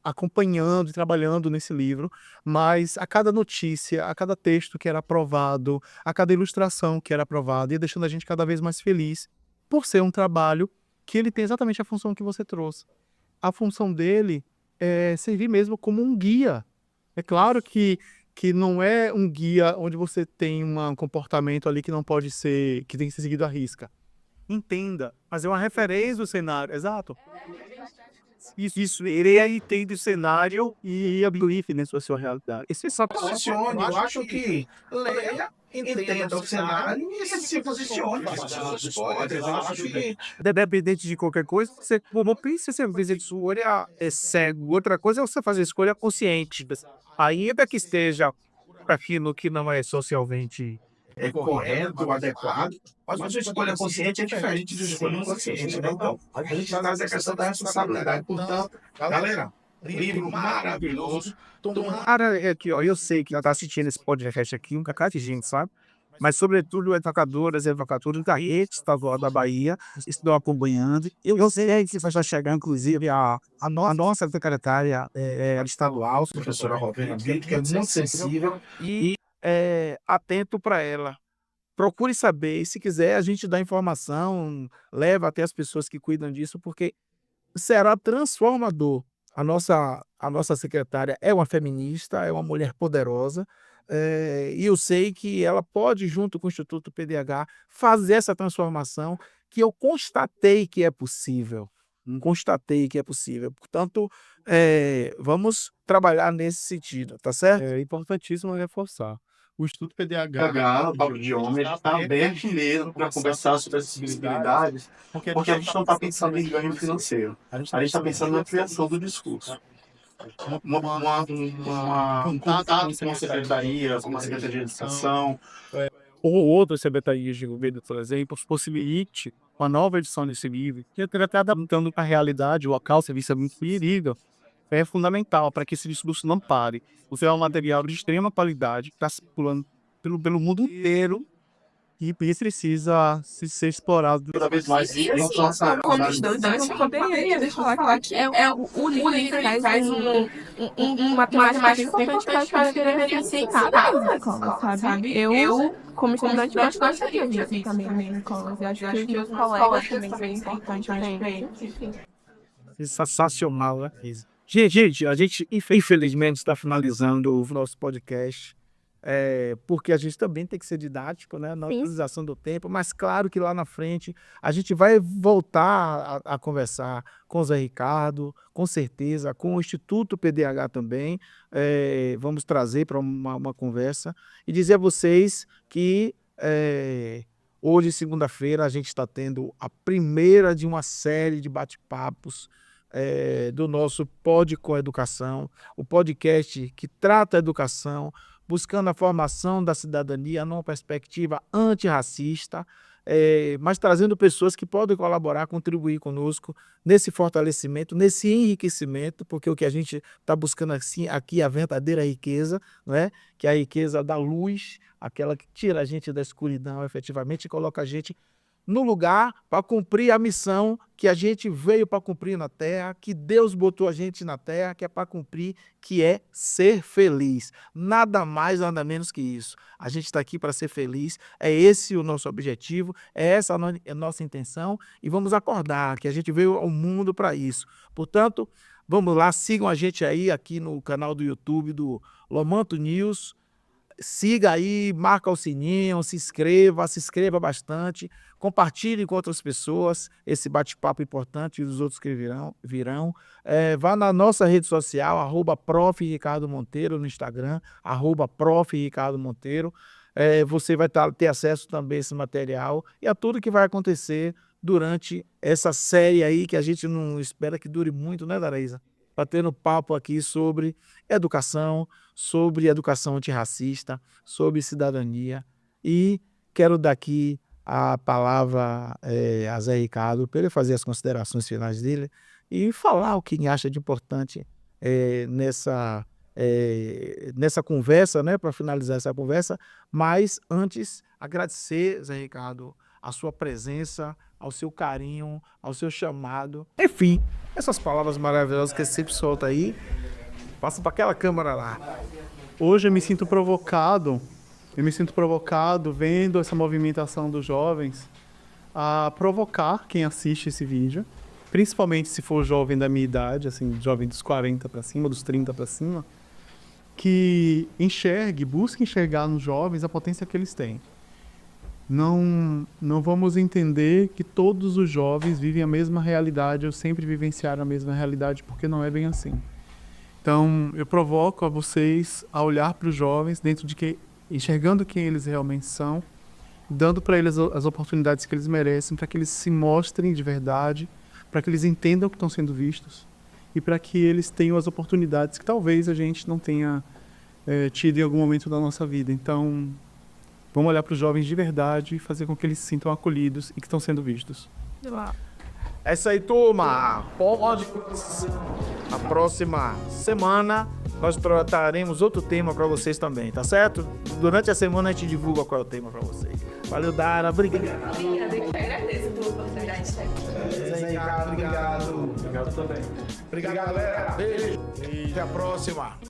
acompanhando e trabalhando nesse livro, mas a cada notícia, a cada texto que era aprovado, a cada ilustração que era aprovada, ia deixando a gente cada vez mais feliz por ser um trabalho que ele tem exatamente a função que você trouxe. A função dele é servir mesmo como um guia. É claro que não é um guia onde você tem um comportamento ali que não pode ser, que tem que ser seguido à risca. Entenda, mas é uma referência do cenário, exato. Isso, ele entende o cenário e aplica na sua realidade. Esse só posicione, eu acho que leia, entenda o cenário e se posicione. Eu acho que independente de qualquer coisa, você não pense se fazer escolha é cego. Outra coisa é você fazer escolha consciente. Ainda que esteja aquilo que não é socialmente correto, adequado, mas uma escolha consciente é diferente de escolha inconsciente, né? Então, a gente traz a questão da responsabilidade. Portanto, galera, livro maravilhoso. Cara, é que, ó, eu sei que ela tá assistindo esse podcast aqui, um cacete de gente, sabe? Mas, sobretudo, educadoras e educadores da rede estadual da Bahia estão acompanhando. Eu sei que vai chegar, inclusive, a nossa secretária estadual, Professora Rovena Brito, que é muito sensível. e atento para ela. Procure saber, e se quiser, a gente dá informação, leva até as pessoas que cuidam disso, porque será transformador. A nossa secretária é uma feminista, é uma mulher poderosa, e eu sei que ela pode, junto com o Instituto PDH, fazer essa transformação que eu constatei que é possível. Constatei que é possível. Portanto, vamos trabalhar nesse sentido, tá certo? É importantíssimo reforçar. O Instituto PDH, O Papo de Homem está aberto mesmo para conversar sobre essas visibilidades, porque a gente não está pensando em ganho financeiro. A gente está pensando na ampliação do discurso. Um contato com a secretaria, com a Secretaria de Educação, ou outras secretarias de governo, por exemplo, possibilite uma nova edição desse livro, que está adaptando para a realidade local, serviço é muito perigo, é fundamental para que esse discurso não pare. Você é um material de extrema qualidade, está circulando pelo mundo inteiro e precisa ser explorado. cada vez mais. E Como estudante, eu poderia falar claro que o livro traz uma temática importante que eu acho que deveria ser ensinada nas escolas, sabe? Eu, como estudante, gostaria de ver também nas escolas. Eu acho que os colegas também são importantes para isso. Sensacional, né? Gente, a gente infelizmente está finalizando o nosso podcast, porque a gente também tem que ser didático, né, na utilização do tempo, mas claro que lá na frente a gente vai voltar a conversar com o Zé Ricardo, com certeza, com o Instituto PDH também, vamos trazer para uma conversa e dizer a vocês que hoje, segunda-feira, a gente está tendo a primeira de uma série de bate-papos do nosso Pod com Educação, o podcast que trata a educação, buscando a formação da cidadania numa perspectiva antirracista, mas trazendo pessoas que podem colaborar, contribuir conosco nesse fortalecimento, nesse enriquecimento, porque o que a gente está buscando aqui é a verdadeira riqueza, não é? Que é a riqueza da luz, aquela que tira a gente da escuridão efetivamente e coloca a gente no lugar para cumprir a missão que a gente veio para cumprir na Terra, que Deus botou a gente na Terra, que é para cumprir, que é ser feliz. Nada mais, nada menos que isso. A gente está aqui para ser feliz, é esse o nosso objetivo, é essa a nossa intenção e vamos acordar que a gente veio ao mundo para isso. Portanto, vamos lá, sigam a gente aí aqui no canal do YouTube do Lomanto News. Siga aí, marca o sininho, se inscreva bastante, compartilhe com outras pessoas esse bate-papo importante e os outros que virão. Vá na nossa rede social, @Prof. Ricardo Monteiro no Instagram, @Prof. Ricardo Monteiro. Você vai ter acesso também a esse material e a tudo que vai acontecer durante essa série aí, que a gente não espera que dure muito, né, Daraísa? Batendo papo aqui sobre educação antirracista, sobre cidadania. E quero dar aqui a palavra a Zé Ricardo para ele fazer as considerações finais dele e falar o que acha de importante nessa conversa, né, para finalizar essa conversa. Mas antes, agradecer, Zé Ricardo, a sua presença, ao seu carinho, ao seu chamado. Enfim, essas palavras maravilhosas que você sempre solta aí. Passa para aquela câmera lá. Hoje eu me sinto provocado vendo essa movimentação dos jovens a provocar quem assiste esse vídeo, principalmente se for jovem da minha idade, assim, jovem dos 40 para cima, dos 30 para cima, que busque enxergar nos jovens a potência que eles têm. Não vamos entender que todos os jovens vivem a mesma realidade ou sempre vivenciaram a mesma realidade, porque não é bem assim. Então, eu provoco a vocês a olhar para os jovens enxergando quem eles realmente são, dando para eles as oportunidades que eles merecem, para que eles se mostrem de verdade, para que eles entendam que estão sendo vistos e para que eles tenham as oportunidades que talvez a gente não tenha tido em algum momento da nossa vida. Então, vamos olhar para os jovens de verdade e fazer com que eles se sintam acolhidos e que estão sendo vistos. Uau. É isso aí, turma. Pode. a próxima semana nós trataremos outro tema para vocês também, tá certo? Durante a semana a gente divulga qual é o tema para vocês. Valeu, Dara. Obrigado. Obrigada, eu que agradeço pela oportunidade de estar aqui. Obrigado. Obrigado também. Obrigado, galera. Beijo. E até a próxima.